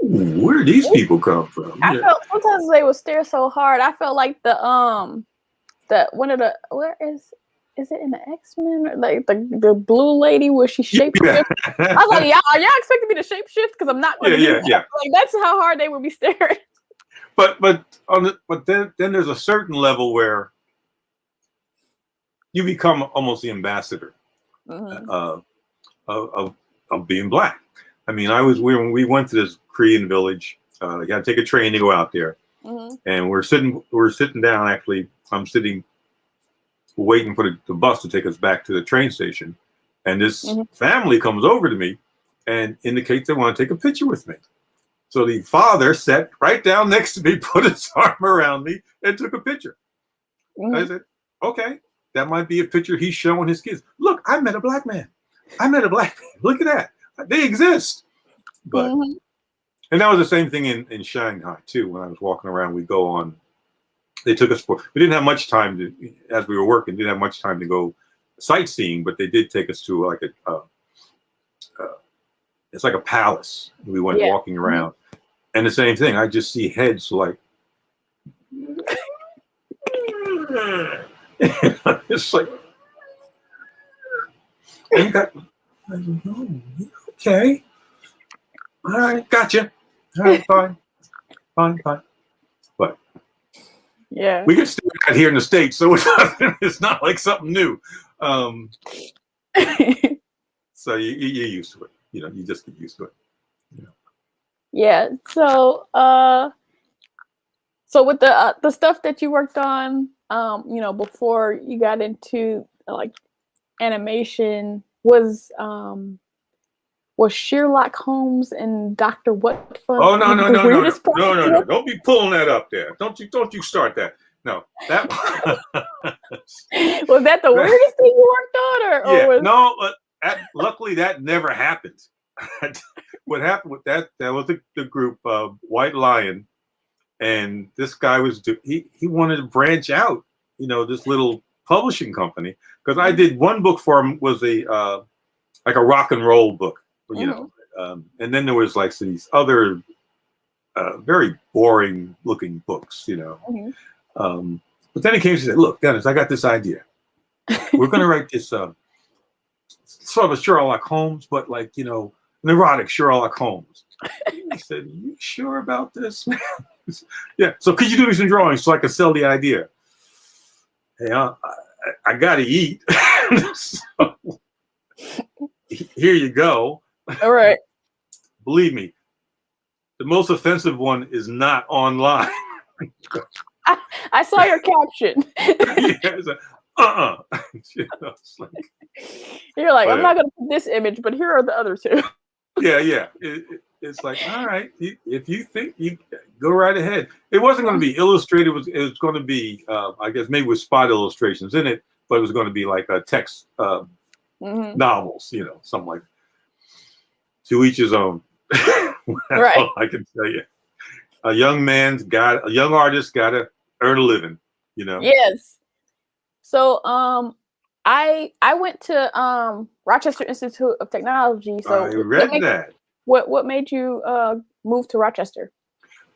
where do these people come from? I felt sometimes they would stare so hard. I felt like the one of the is it in the X-Men? Like the blue lady where she shapeshifts. I was like, y'all expecting me to shapeshift because I'm not going to do that. Like that's how hard they would be staring. But then there's a certain level where you become almost the ambassador. Of being black. I mean, when we went to this Korean village, you got to take a train to go out there, and we're sitting down. Actually, I'm sitting, waiting for the bus to take us back to the train station, and this family comes over to me and indicates they want to take a picture with me. So the father sat right down next to me, put his arm around me, and took a picture. I said, okay, that might be a picture he's showing his kids. Look, I met a black man. Look at that. they exist. But Mm-hmm. and that was the same thing in Shanghai too. When I was walking around, we go on. They took us for. We didn't have much time to, as we were working. Didn't have much time to go sightseeing, but they did take us to like it's like a palace. We went walking around, and the same thing. I just see heads like. It's like. And got, okay. All right, gotcha. All right, fine. But yeah, we get still out here in the States, so it's not like something new. So you're used to it. You know, you just get used to it. You know. Yeah. So so with the stuff that you worked on, you know, before you got into like animation, was Sherlock Holmes and Dr. Whatfuck? Oh no. No. Don't be pulling that up there. Don't you start that. No, that was that the weirdest thing you worked on, or yeah, was... no. Luckily, that never happened. What happened with that was the group White Lion, and this guy he wanted to branch out. You know, this little publishing company, because I did one book for him, was like a rock and roll book. You know, and then there was like these other very boring looking books. You know. But then he came and said, "Look, Dennis, I got this idea. We're going to write this sort of a Sherlock Holmes, but like, you know, an erotic Sherlock Holmes." I said, "You sure about this?" Yeah. So could you do me some drawings so I can sell the idea? Hey, I got to eat. So, here you go. All right. Believe me, the most offensive one is not online. I saw your caption. Yeah, it's like, you know, it's like, you're like, I'm not going to put this image, but here are the other two. Yeah. It's like, all right, if you think, you go right ahead. It wasn't going to be illustrated. It was going to be, I guess, maybe with spot illustrations in it, but it was going to be like a text novels, you know, something like that. To each his own. That's right. all I can tell you. A young artist got to earn a living, you know? Yes. So, I went to Rochester Institute of Technology. So I read that. What made you move to Rochester?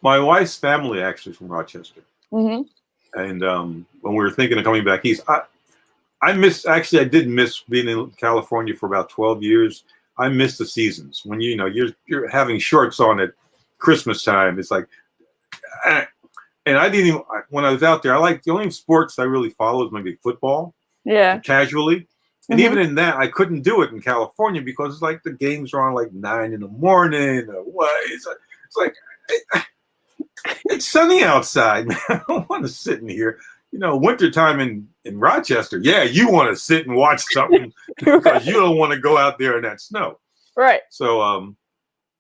My wife's family actually from Rochester. And when we were thinking of coming back east, I did miss being in California for about 12 years. I missed the seasons when you know you're having shorts on at Christmas time. It's like, and I didn't even, when I was out there, I like the only sports I really follow is maybe football. Yeah. Casually. And even in that, I couldn't do it in California because it's like the games are on like 9 in the morning or what. It's like it's sunny outside, man. I don't want to sit in here. You know, wintertime in Rochester, yeah, you want to sit and watch something because you don't want to go out there in that snow. Right. So,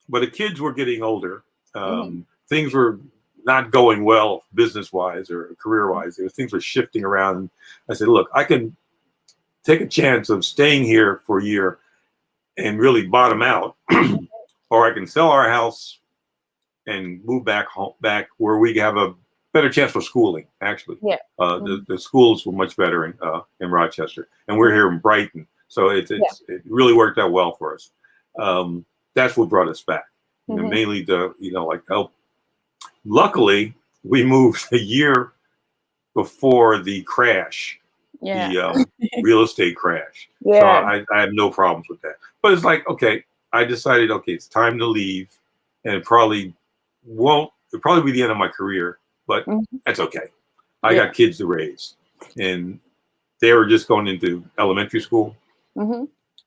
but the kids were getting older. Things were not going well business-wise or career-wise. Things were shifting around. I said, look, I can take a chance of staying here for a year and really bottom out, or I can sell our house and move back home, back where we have a better chance for schooling. Actually, the schools were much better in Rochester, and we're here in Brighton, so it really worked out well for us. That's what brought us back, you know, mainly to like help. Luckily, we moved a year before the crash. The real estate crash. So I have no problems with that. But it's like, okay, I decided, okay, it's time to leave, and it'll probably be the end of my career, but that's okay. I got kids to raise, and they were just going into elementary school,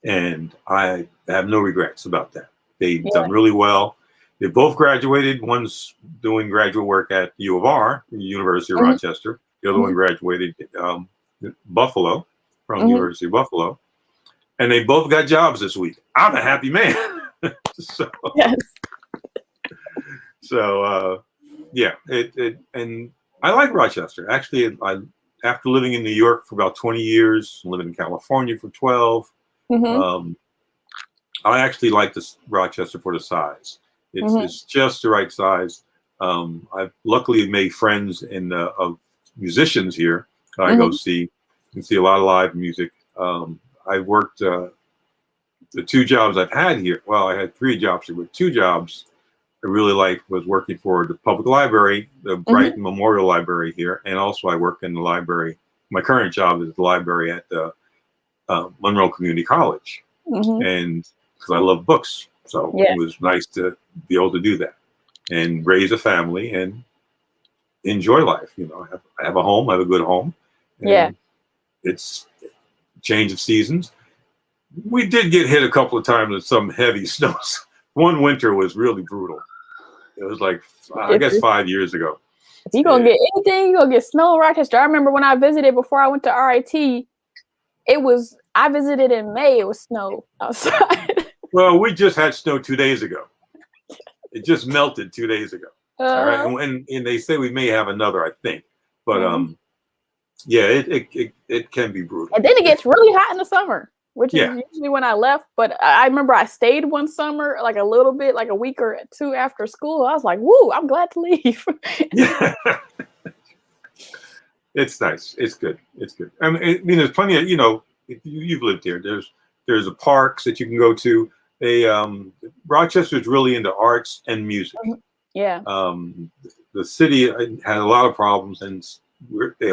and I have no regrets about that. They've done really well. They both graduated. One's doing graduate work at U of R, the University of Rochester. The other one graduated Buffalo, from the University of Buffalo, and they both got jobs this week. I'm a happy man. And I like Rochester. Actually, after living in New York for about 20 years, living in California for 12, I actually like this Rochester for the size. It's just the right size. I've luckily made friends of musicians here. I go see. You can see a lot of live music. I worked the 2 jobs I've had here. Well, I had 3 jobs here, but 2 jobs I really liked was working for the public library, the Brighton Memorial Library here, and also I work in the library. My current job is the library at the Monroe Community College, and because I love books, so it was nice to be able to do that and raise a family and enjoy life. You know, I have a home, I have a good home, and it's change of seasons. We did get hit a couple of times with some heavy snows. One winter was really brutal. It was like, I guess 5 years ago. If you're going to get anything, you're going to get snow in Rochester. I remember when I visited before I went to RIT, I visited in May, it was snow outside. Well, we just had snow 2 days ago. It just melted 2 days ago. All right. And they say we may have another, I think. But yeah, it can be brutal. And then it gets really hot in the summer, which is usually when I left. But I remember I stayed one summer, like a little bit, like a week or 2 after school. I was like, woo, I'm glad to leave. Yeah. It's nice. It's good. It's good. I mean, there's plenty of, you know, you've lived here. There's the parks that you can go to. Rochester's really into arts and music. Yeah. The city had a lot of problems, and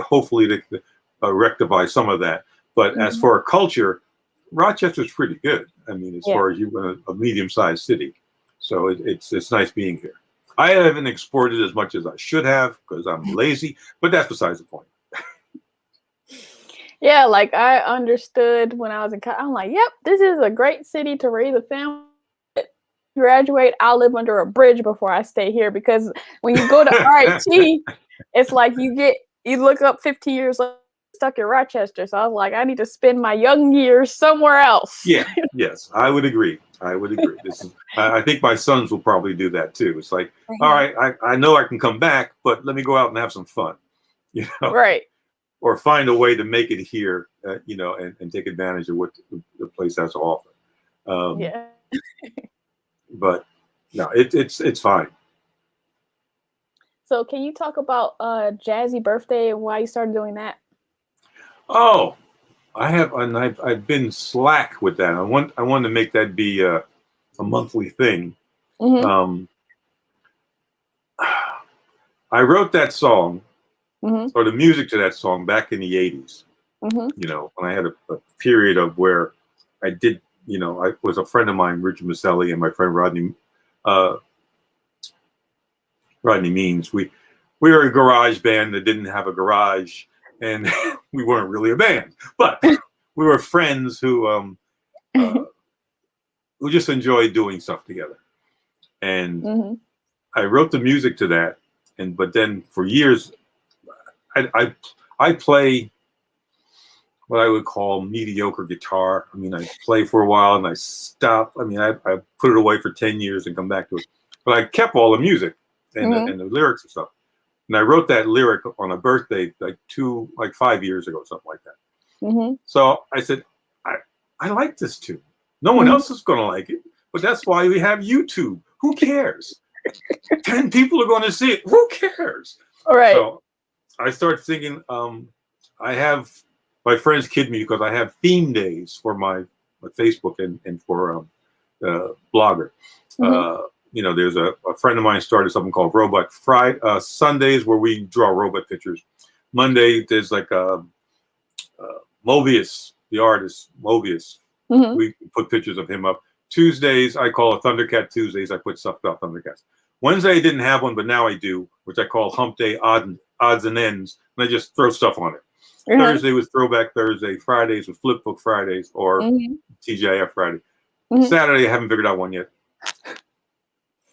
hopefully they rectify some of that. But as for culture, Rochester's pretty good. I mean, as far as you're a medium-sized city, so it's nice being here. I haven't exported as much as I should have because I'm lazy, but that's besides the point. Yeah, like I understood when I was in college. I'm like, yep, this is a great city to raise a family. Graduate, I'll live under a bridge before I stay here, because when you go to RIT, it's like you look up 15 years later, stuck in Rochester. So I was like, I need to spend my young years somewhere else. Yeah, yes, I would agree. I think my sons will probably do that too. It's like, all right, I know I can come back, but let me go out and have some fun, you know? Right. Or find a way to make it here, you know, and take advantage of what the place has to offer. But no, it's fine. So can you talk about Jazzy Birthday and why you started doing that? Oh, I've been slack with that. I want to make that be a monthly thing. I wrote that song or the music to that song back in the 80s. You know, when I had a period of where I did, you know, I was a friend of mine, Richard Maselli, and my friend Rodney Means. We were a garage band that didn't have a garage, and we weren't really a band, but we were friends who just enjoyed doing stuff together. And I wrote the music to that, but then for years, I play what I would call mediocre guitar. I mean, I play for a while and I stop. I mean, I put it away for 10 years and come back to it. But I kept all the music and the lyrics and stuff. And I wrote that lyric on a birthday like 5 years ago, something like that. So I said, I like this tune. No one else is going to like it, but that's why we have YouTube. Who cares? 10 people are going to see it. Who cares? All right. So I started thinking, I have, my friends kid me because I have theme days for my Facebook and for Blogger. You know, there's a friend of mine started something called Robot Friday, Sundays, where we draw robot pictures. Monday, there's like Mobius, the artist, Mobius. We put pictures of him up. Tuesdays, I call it Thundercat Tuesdays. I put stuff about Thundercats. Wednesday, I didn't have one, but now I do, which I call Hump Day Odds and Ends, and I just throw stuff on it. Thursday was Throwback Thursday. Fridays was Flipbook Fridays or TGIF Friday. Saturday, I haven't figured out one yet.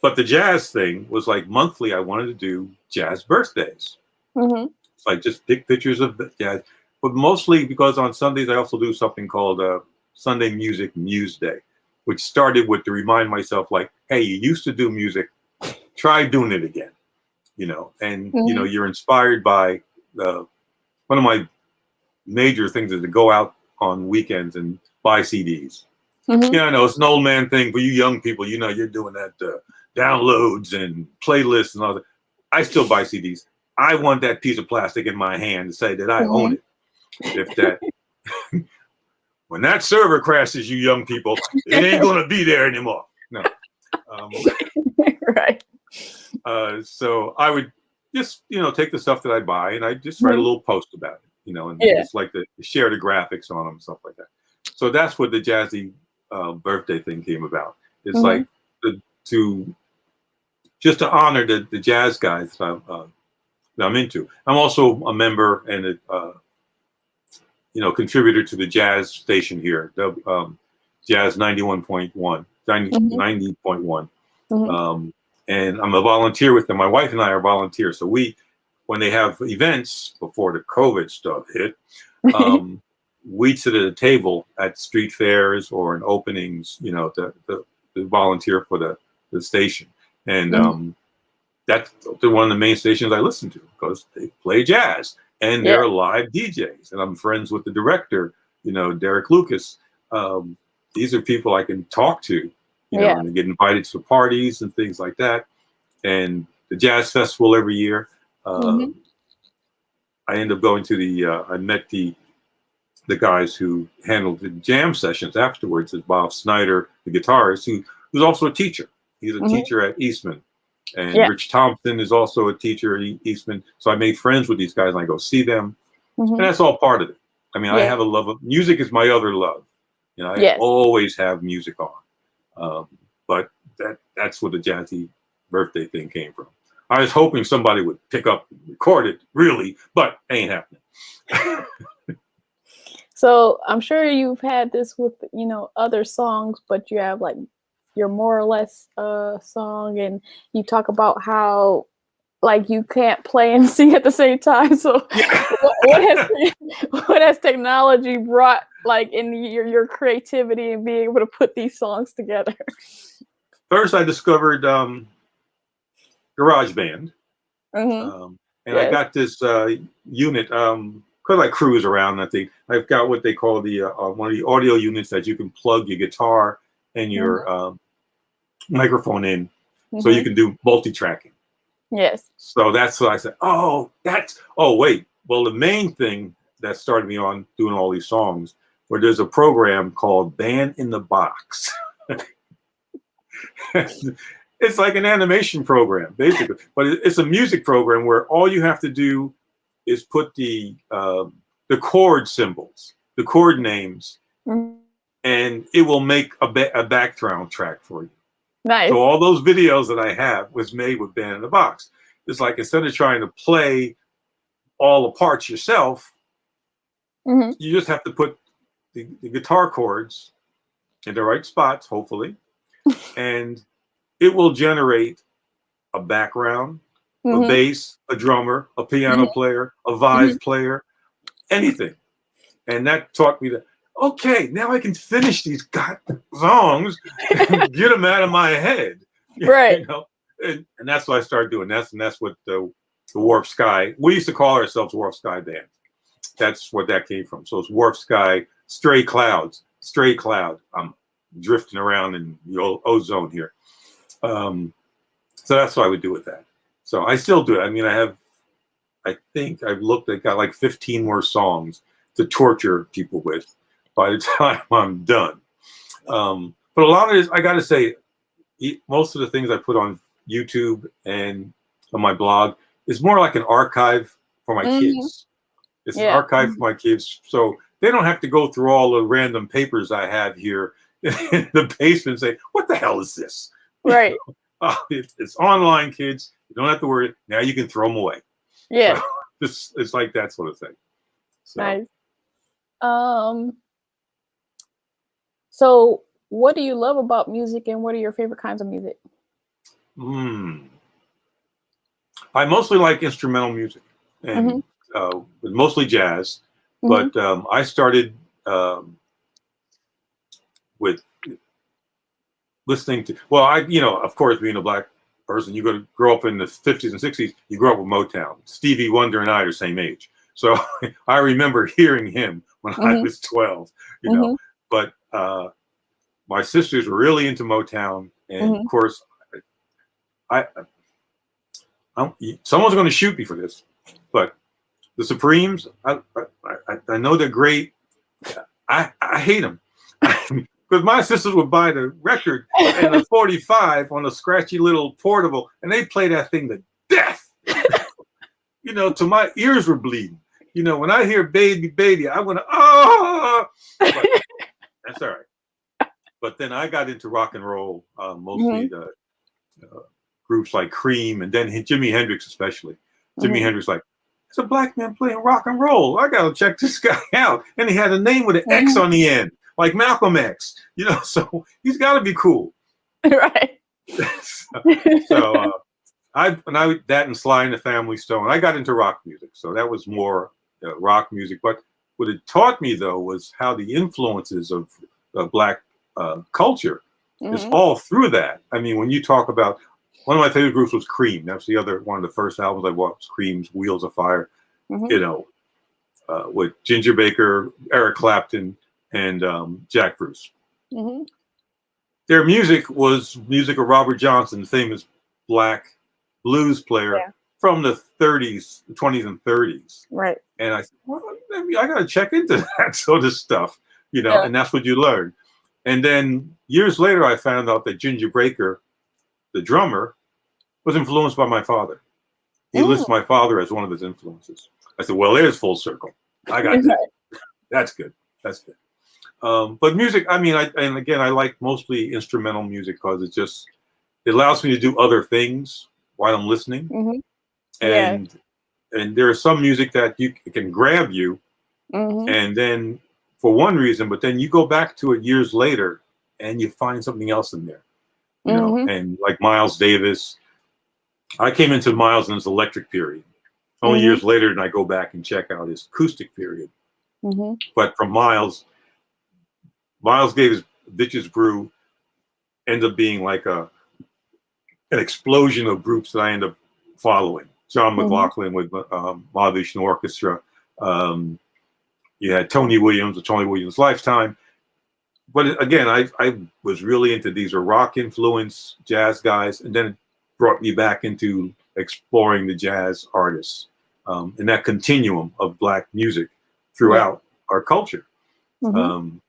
But the jazz thing was like monthly. I wanted to do jazz birthdays. So I just pick pictures of jazz, but mostly because on Sundays I also do something called Sunday Music Muse Day, which started with to remind myself, like, hey, you used to do music, try doing it again, you know. And you know, you're inspired by one of my major things is to go out on weekends and buy CDs. Yeah, I know it's an old man thing for you young people. You know, you're doing that downloads and playlists and all that. I still buy CDs. I want that piece of plastic in my hand to say that I own it. If that, when that server crashes, you young people, it ain't gonna be there anymore. No. Right. So I would just, take the stuff that I buy and I just write a little post about it, and just like to share the graphics on them, stuff like that. So that's what the Jazzy birthday thing came about. It's like to honor the jazz guys that I'm into. I'm also a member and a contributor to the jazz station here, Jazz 91.1, 90.1. And I'm a volunteer with them. My wife and I are volunteers. So when they have events before the COVID stuff hit, we'd sit at a table at street fairs or in openings, to volunteer for the station. And that's one of the main stations I listen to because they play jazz and they're live DJs. And I'm friends with the director, Derek Lucas. These are people I can talk to, and they get invited to parties and things like that. And the jazz festival every year. I end up going to I met the guys who handled the jam sessions afterwards. Is Bob Snyder, the guitarist, who's also a teacher. He's a teacher at Eastman. And Rich Thompson is also a teacher at Eastman. So I made friends with these guys and I go see them. And that's all part of it. I mean, I have a love of music is my other love. I always have music on. But that's where the Jazzy birthday thing came from. I was hoping somebody would pick up and record it, really, but ain't happening. So I'm sure you've had this with, other songs, but you have like your more or less song, and you talk about how like you can't play and sing at the same time. So what has technology brought like in your creativity and being able to put these songs together? First, I discovered GarageBand, and I got this unit. Because I cruise around, I think I've got what they call the one of the audio units that you can plug your guitar and your microphone in, so you can do multi-tracking. Yes. So that's what I said. Oh, wait. Well, the main thing that started me on doing all these songs, where there's a program called Band in the Box. It's like an animation program, basically, but it's a music program where all you have to do is put the chord symbols, the chord names, and it will make a background track for you. Nice. So all those videos that I have was made with Band in the Box. It's like instead of trying to play all the parts yourself, you just have to put the guitar chords in the right spots, hopefully, and it will generate a background, a bass, a drummer, a piano player, a vibes player, anything. And that taught me that, okay, now I can finish these songs and get them out of my head. Right. And that's what I started doing. And that's what the Warp Sky, we used to call ourselves Warp Sky Band. That's what that came from. So it's Warp Sky, Stray Cloud. I'm drifting around in the ozone here. So that's what I would do with that. So I still do it. I mean, I think I've got like 15 more songs to torture people with by the time I'm done. But a lot of this, I got to say, most of the things I put on YouTube and on my blog is more like an archive for my kids. It's an archive for my kids. So they don't have to go through all the random papers I have here in the basement and say, what the hell is this? Right. It's online, kids. You don't have to worry. Now you can throw them away. Yeah. So it's like that sort of thing. So. Nice. So what do you love about music, and what are your favorite kinds of music? I mostly like instrumental music, and mostly jazz. But I started with listening to, of course, being a black person, you grow up in the 50s and 60s, you grow up with Motown. Stevie Wonder and I are the same age. So I remember hearing him when I was 12, But my sisters were really into Motown, and of course, someone's going to shoot me for this, but the Supremes, I know they're great. I hate them because my sisters would buy the record and a 45 on a scratchy little portable, and they play that thing to death. You know, till my ears were bleeding. You know, when I hear "Baby, Baby," I want to but that's all right. But then I got into rock and roll, mostly the groups like Cream, and then Jimi Hendrix especially. Jimi Hendrix, like, it's a black man playing rock and roll. I gotta check this guy out. And he had a name with an X on the end, like Malcolm X. You know, so he's got to be cool, right? so that and Sly and the Family Stone. I got into rock music, so that was more rock music. But what it taught me though was how the influences of black culture is all through that. I mean, when you talk about, one of my favorite groups was Cream. That's the other one of the first albums I bought was Cream's Wheels of Fire. You know, with Ginger Baker, Eric Clapton, and Jack Bruce. Their music was music of Robert Johnson, the famous black blues player from the 30s, 20s, and 30s. Right. And I said, well, I got to check into that sort of stuff, you know, and that's what you learn. And then years later, I found out that Ginger Baker, the drummer, was influenced by my father. He lists my father as one of his influences. I said, well, there's full circle. I got that. That's good. That's good. But music, I mean, and again, I like mostly instrumental music because it allows me to do other things while I'm listening. And there is some music that it can grab you, and then for one reason, but then you go back to it years later and you find something else in there, you know. And like Miles Davis, I came into Miles in his electric period. Only years later, and I go back and check out his acoustic period. But from Miles Davis, Bitches Brew ended up being like an explosion of groups that I end up following. John McLaughlin with Mahavishnu Orchestra. You had Tony Williams with Tony Williams Lifetime. But again, I was really into these are rock influence jazz guys, and then it brought me back into exploring the jazz artists and that continuum of black music throughout our culture. And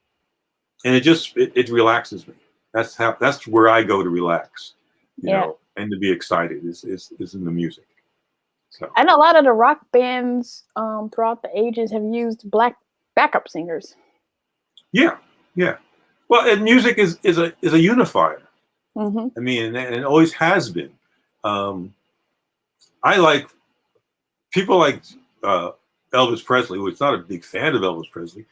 it relaxes me. That's where I go to relax, you know, and to be excited is in the music. So. And a lot of the rock bands throughout the ages have used black backup singers. Yeah. Well, and music is a unifier. I mean, and it always has been. I like people like Elvis Presley, who's not a big fan of Elvis Presley,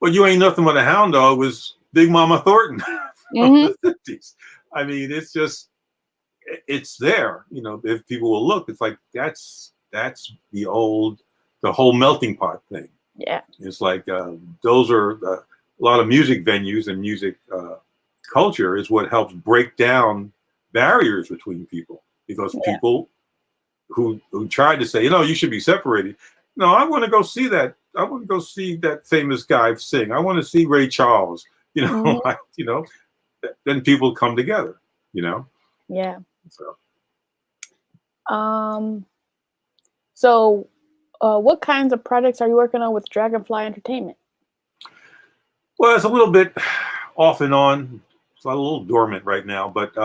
but You Ain't Nothing But a Hound Dog was Big Mama Thornton from the 50s. I mean, it's there, you know. If people will look, it's like that's the whole melting pot thing. Yeah, it's like those are a lot of music venues and music culture is what helps break down barriers between people, because people who tried to say, you know, you should be separated. No, I want to go see that. I want to go see that famous guy sing. I want to see Ray Charles. You know, you know. Then people come together. You know. Yeah. So, what kinds of projects are you working on with Dragonfly Entertainment? Well, it's a little bit off and on. It's a little dormant right now, but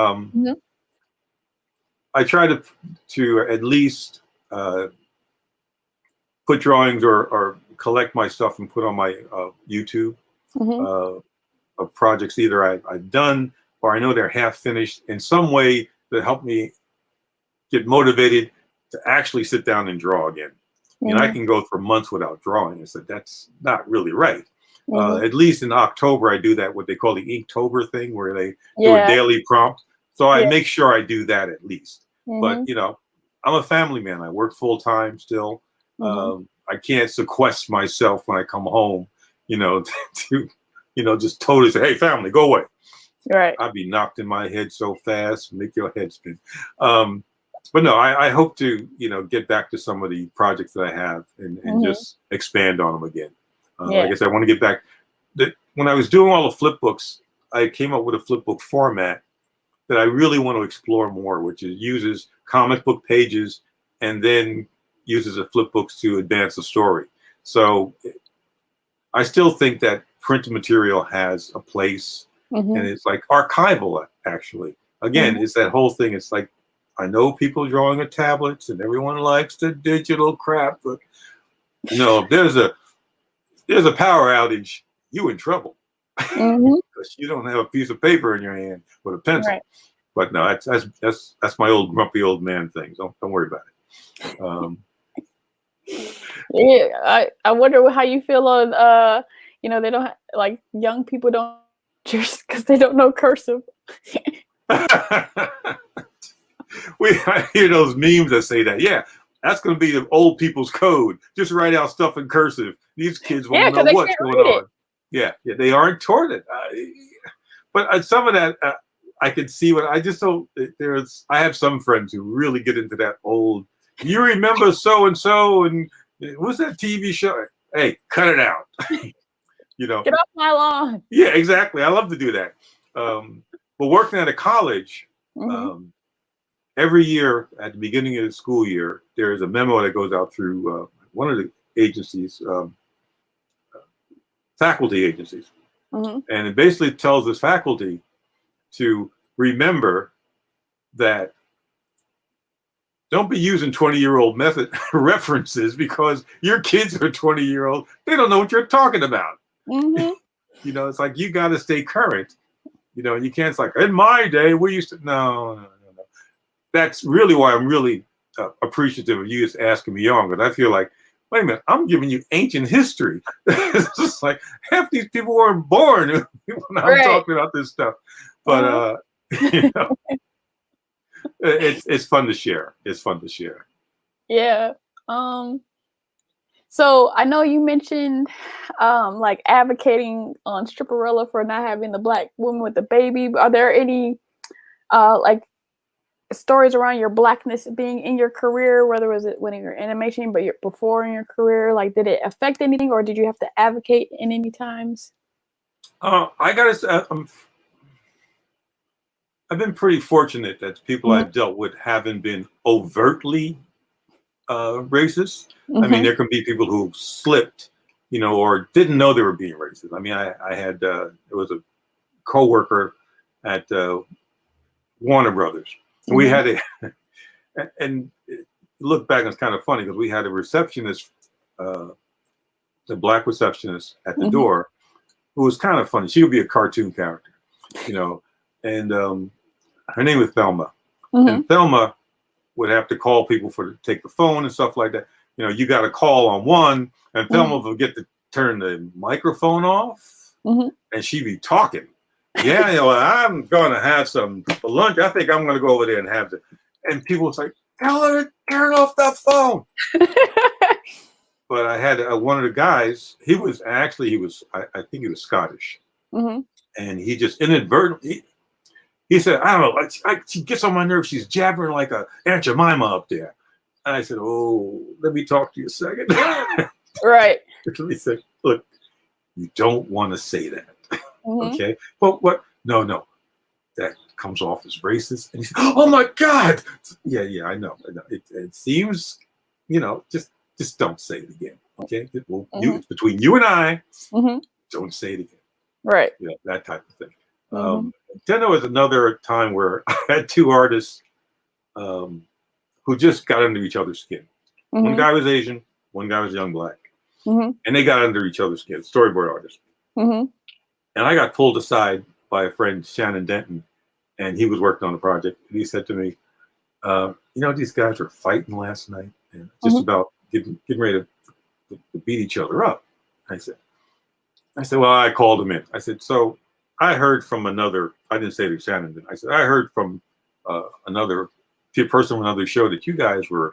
I try to at least put drawings or collect my stuff and put on my YouTube of projects either I've done or I know they're half finished in some way that help me get motivated to actually sit down and draw again. And I can go for months without drawing. I said, that's not really right. At least in October, I do that, what they call the Inktober thing, where they do a daily prompt. So I make sure I do that at least. But, you know, I'm a family man. I work full time still. I can't sequester myself when I come home, you know, to, you know, just totally say, hey, family, go away. Right. I'd be knocked in my head so fast, make your head spin. But no, I hope to, you know, get back to some of the projects that I have and just expand on them again. Like I said, I want to get back. When I was doing all the Flipbooks, I came up with a flipbook format that I really want to explore more, which is uses comic book pages and then uses the flipbooks to advance the story. So I still think that print material has a place, and it's like archival, actually. Again, it's that whole thing. It's like, I know people drawing on tablets and everyone likes the digital crap, but if there's a power outage, you in trouble. Because you don't have a piece of paper in your hand with a pencil. Right. But no, that's my old grumpy old man thing. Don't worry about it. Yeah, I wonder how you feel on they don't like young people don't just because they don't know cursive. I hear those memes that say that. Yeah, that's going to be the old people's code. Just write out stuff in cursive. These kids won't know what's going on. Yeah, they aren't taught it. But some of that, I can see what I just don't. I have some friends who really get into that old. You remember so and so, and what's that TV show? Hey, cut it out. Get off my lawn. Yeah, exactly. I love to do that. But working at a college, every year at the beginning of the school year, there is a memo that goes out through one of the agencies, faculty agencies. And it basically tells this faculty to remember that don't be using 20-year-old method references because your kids are 20-year-old. They don't know what you're talking about. It's like, you got to stay current. You can't, it's like, in my day, we used to, no. That's really why I'm really appreciative of you just asking me on, because I feel like, wait a minute, I'm giving you ancient history. It's just like half these people weren't born when I'm talking about this stuff. But it's fun to share. It's fun to share. Yeah. So I know you mentioned like advocating on Stripperella for not having the Black woman with the baby. Are there any like stories around your Blackness being in your career, whether it was when you're animation, but before in your career? Like, did it affect anything, or did you have to advocate in any times? I gotta say, I've been pretty fortunate that people I've dealt with haven't been overtly racist. I mean, there can be people who slipped, or didn't know they were being racist. I mean, I had there was a coworker at Warner Brothers. We had and look back, it's kind of funny because we had a receptionist, the Black receptionist at the door, who was kind of funny. She would be a cartoon character, and her name was Thelma. And Thelma would have to call people to take the phone and stuff like that. You got a call on one, and Thelma would forget to turn the microphone off, and she'd be talking. Yeah, I'm going to have some for lunch. I think I'm going to go over there and have it. And people would say, tell her to turn off that phone. But I had one of the guys, I think he was Scottish. And he just inadvertently, he said, I don't know, she gets on my nerves. She's jabbering like a Aunt Jemima up there. And I said, oh, let me talk to you a second. Right. Let me say, look, you don't want to say that. Okay, but what? No, that comes off as racist. And he said, "Oh my God!" Yeah, I know. It seems, just don't say it again. Okay, it's between you and I. Don't say it again. Right. That type of thing. Then there was another time where I had two artists who just got under each other's skin. One guy was Asian, one guy was young Black, and they got under each other's skin. Storyboard artists. And I got pulled aside by a friend, Shannon Denton, and he was working on a project. And he said to me, these guys were fighting last night and just about getting ready to beat each other up. I said, well, I called him in. I said, so I heard from another, I didn't say to Shannon, I said, I heard from another person from another show that you guys were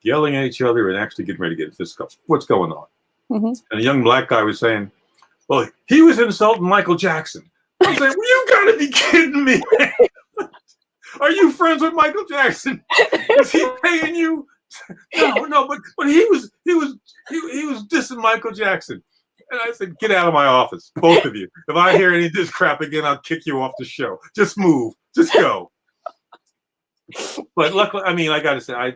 yelling at each other and actually getting ready to get fisticuffs. What's going on? And a young Black guy was saying, well, he was insulting Michael Jackson. I said, well, you gotta be kidding me. Are you friends with Michael Jackson? Is he paying you? No, but he was dissing Michael Jackson. And I said, get out of my office, both of you. If I hear any of this crap again, I'll kick you off the show. Just move. Just go. But luckily, I mean, I got to say, I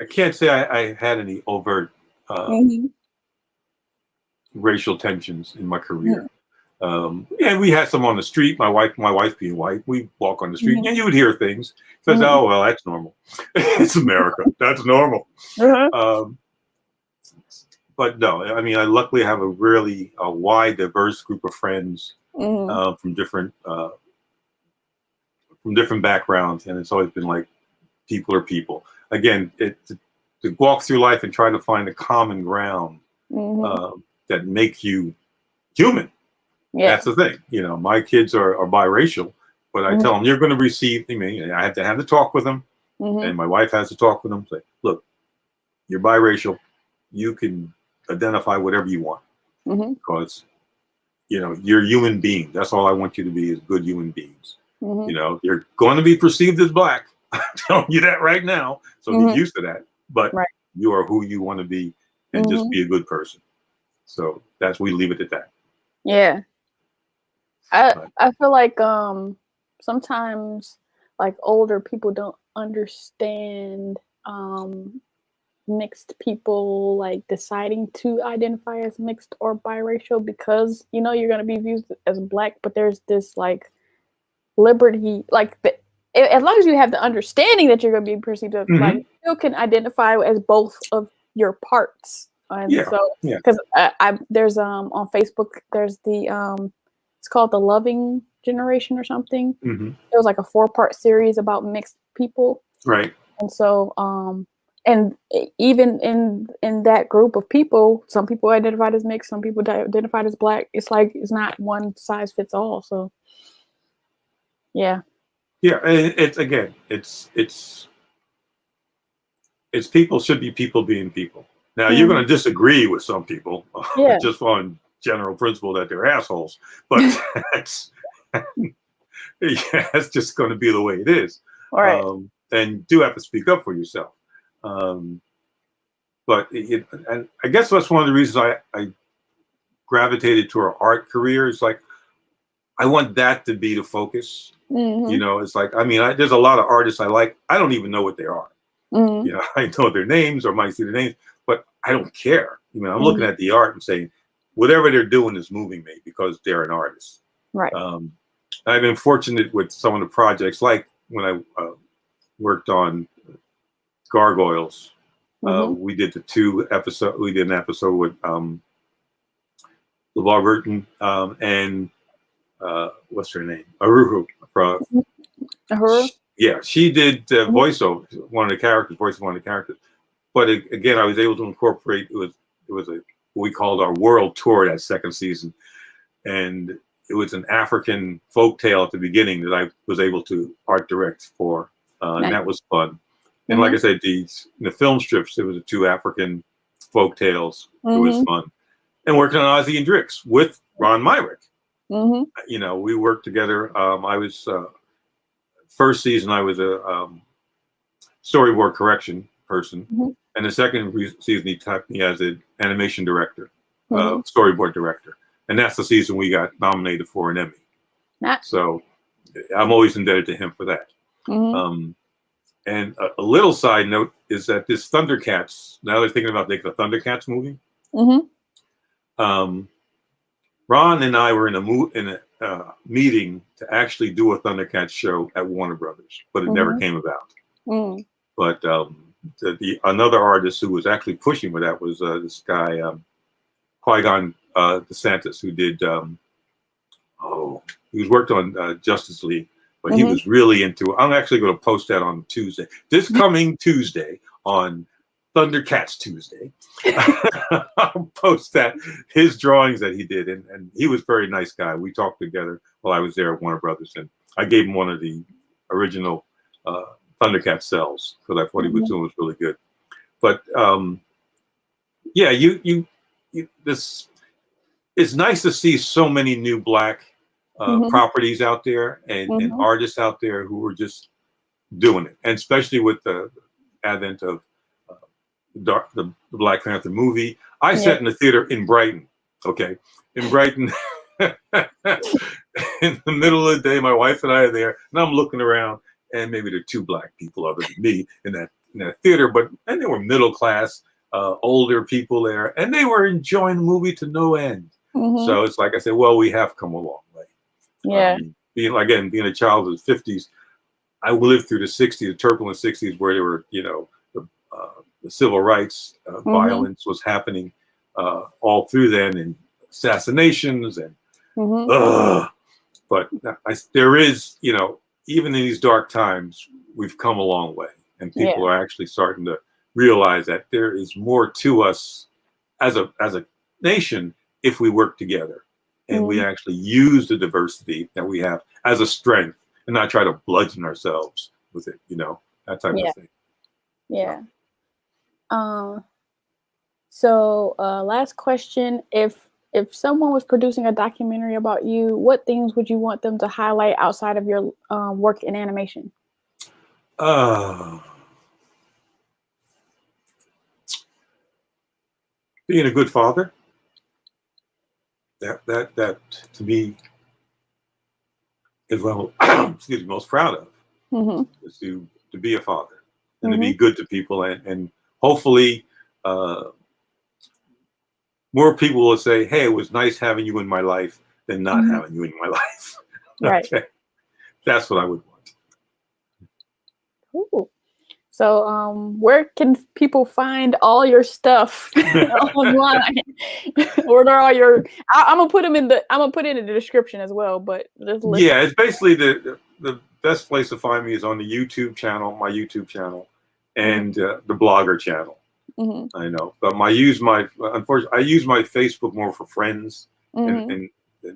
can't say I had any overt racial tensions in my career. And we had some on the street. My wife being white, we walk on the street and you would hear things. Says, oh, well, that's normal. It's America. That's normal. But no, I mean, I luckily have a really wide, diverse group of friends from different backgrounds, and it's always been like people are people. Again, to walk through life and try to find a common ground that make you human. Yeah. That's the thing. You know, my kids are biracial, but I tell them you're going to receive. I mean, I have to have to talk with them, and my wife has to talk with them. Say, look, you're biracial. You can identify whatever you want because you know you're human beings. That's all I want you to be is good human beings. You know, you're going to be perceived as black. I'm telling you that right now. So get used to that. But you are who you want to be, and just be a good person. So we leave it at that. Yeah. I feel like sometimes like older people don't understand mixed people like deciding to identify as mixed or biracial because you know you're going to be viewed as black, but there's this like liberty, like as long as you have the understanding that you're going to be perceived as black, you still can identify as both of your parts. And so because there's on Facebook there's the it's called The Loving Generation or something. It was like a 4-part series about mixed people. Right. And so, and even in that group of people, some people identified as mixed, some people identified as black. It's like, it's not one size fits all. So, yeah. Yeah. And it's people should be people being people. Now you're going to disagree with some people just on general principle that they're assholes, but that's just going to be the way it is. Right. And you do have to speak up for yourself. But and I guess that's one of the reasons I gravitated to our art career. Is like I want that to be the focus. You know, it's like I mean, there's a lot of artists I like. I don't even know what they are. You know, I know their names or might see their names, but I don't care. You know, I'm looking at the art and saying, whatever they're doing is moving me because they're an artist. Right. I've been fortunate with some of the projects, like when I worked on Gargoyles. We did an episode with LeVar Burton and what's her name? Aruhu. Yeah, she did voiceover, one of the characters. But again, I was able to incorporate. It was what we called our world tour that second season, and it was an African folktale at the beginning that I was able to art direct for, and that was fun. And like I said, the film strips, there was the 2 African folktales. It was fun, and working on Ozzy and Drix with Ron Myrick. You know, we worked together. I was first season. I was a storyboard correction person. And the second season, he tapped me as an animation director, storyboard director. And that's the season we got nominated for an Emmy. So I'm always indebted to him for that. And a little side note is that this Thundercats, now they're thinking about making a Thundercats movie. Ron and I were in a meeting to actually do a Thundercats show at Warner Brothers, but it never came about. But another artist who was actually pushing for that was this guy, Qui-Gon DeSantis, who did, he was worked on Justice League, but he was really into, I'm actually going to post that on Tuesday. This coming Tuesday on Thundercats Tuesday. I'll post that, his drawings that he did. And he was a very nice guy. We talked together while I was there at Warner Brothers. And I gave him one of the original Thundercat cells because I thought he was doing was really good. But yeah, this it's nice to see so many new Black properties out there and artists out there who are just doing it, and especially with the advent of the Black Panther movie. I sat in the theater in Brighton. Okay, in Brighton. In the middle of the day, my wife and I are there, and I'm looking around, and maybe there are 2 Black people other than me in that theater, and they were middle class, older people there, and they were enjoying the movie to no end. So it's like I said, well, we have come a long way. Yeah. Being a child of the 50s, I lived through the 60s, the turbulent 60s, where there were, the civil rights violence was happening all through then, and assassinations and. But there is, even in these dark times, we've come a long way, and people are actually starting to realize that there is more to us as a nation if we work together and we actually use the diversity that we have as a strength and not try to bludgeon ourselves with it, that type of thing. Yeah. So last question, if someone was producing a documentary about you, what things would you want them to highlight outside of your work in animation? Being a good father. That to me is what I'm most proud of. Is to be a father and to be good to people, and hopefully more people will say, hey, it was nice having you in my life than not having you in my life. Right. Okay. That's what I would want. Cool. So where can people find all your stuff online? Or are all your I'm gonna put it in the description as well, but just listen. Yeah, it's basically the best place to find me is on the YouTube channel, my YouTube channel, and the blogger channel. I know, but unfortunately, I use my Facebook more for friends, and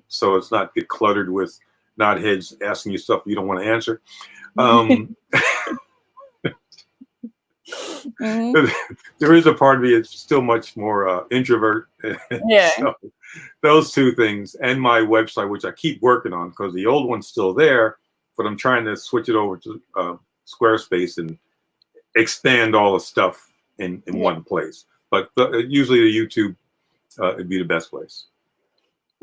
so it's not get cluttered with knotheads asking you stuff you don't want to answer. There is a part of me that's still much more introvert. So those 2 things, and my website, which I keep working on because the old one's still there, but I'm trying to switch it over to Squarespace and expand all the stuff in one place. But usually the YouTube would be the best place.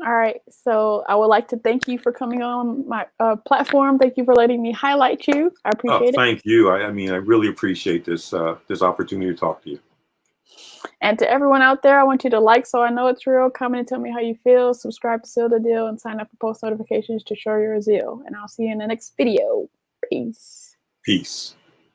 All right. So I would like to thank you for coming on my platform. Thank you for letting me highlight you. I appreciate it. Thank you. I really appreciate this opportunity to talk to you. And to everyone out there, I want you to like so I know it's real, comment and tell me how you feel, subscribe to Seal the Deal, and sign up for post notifications to show your zeal. And I'll see you in the next video. Peace. Peace.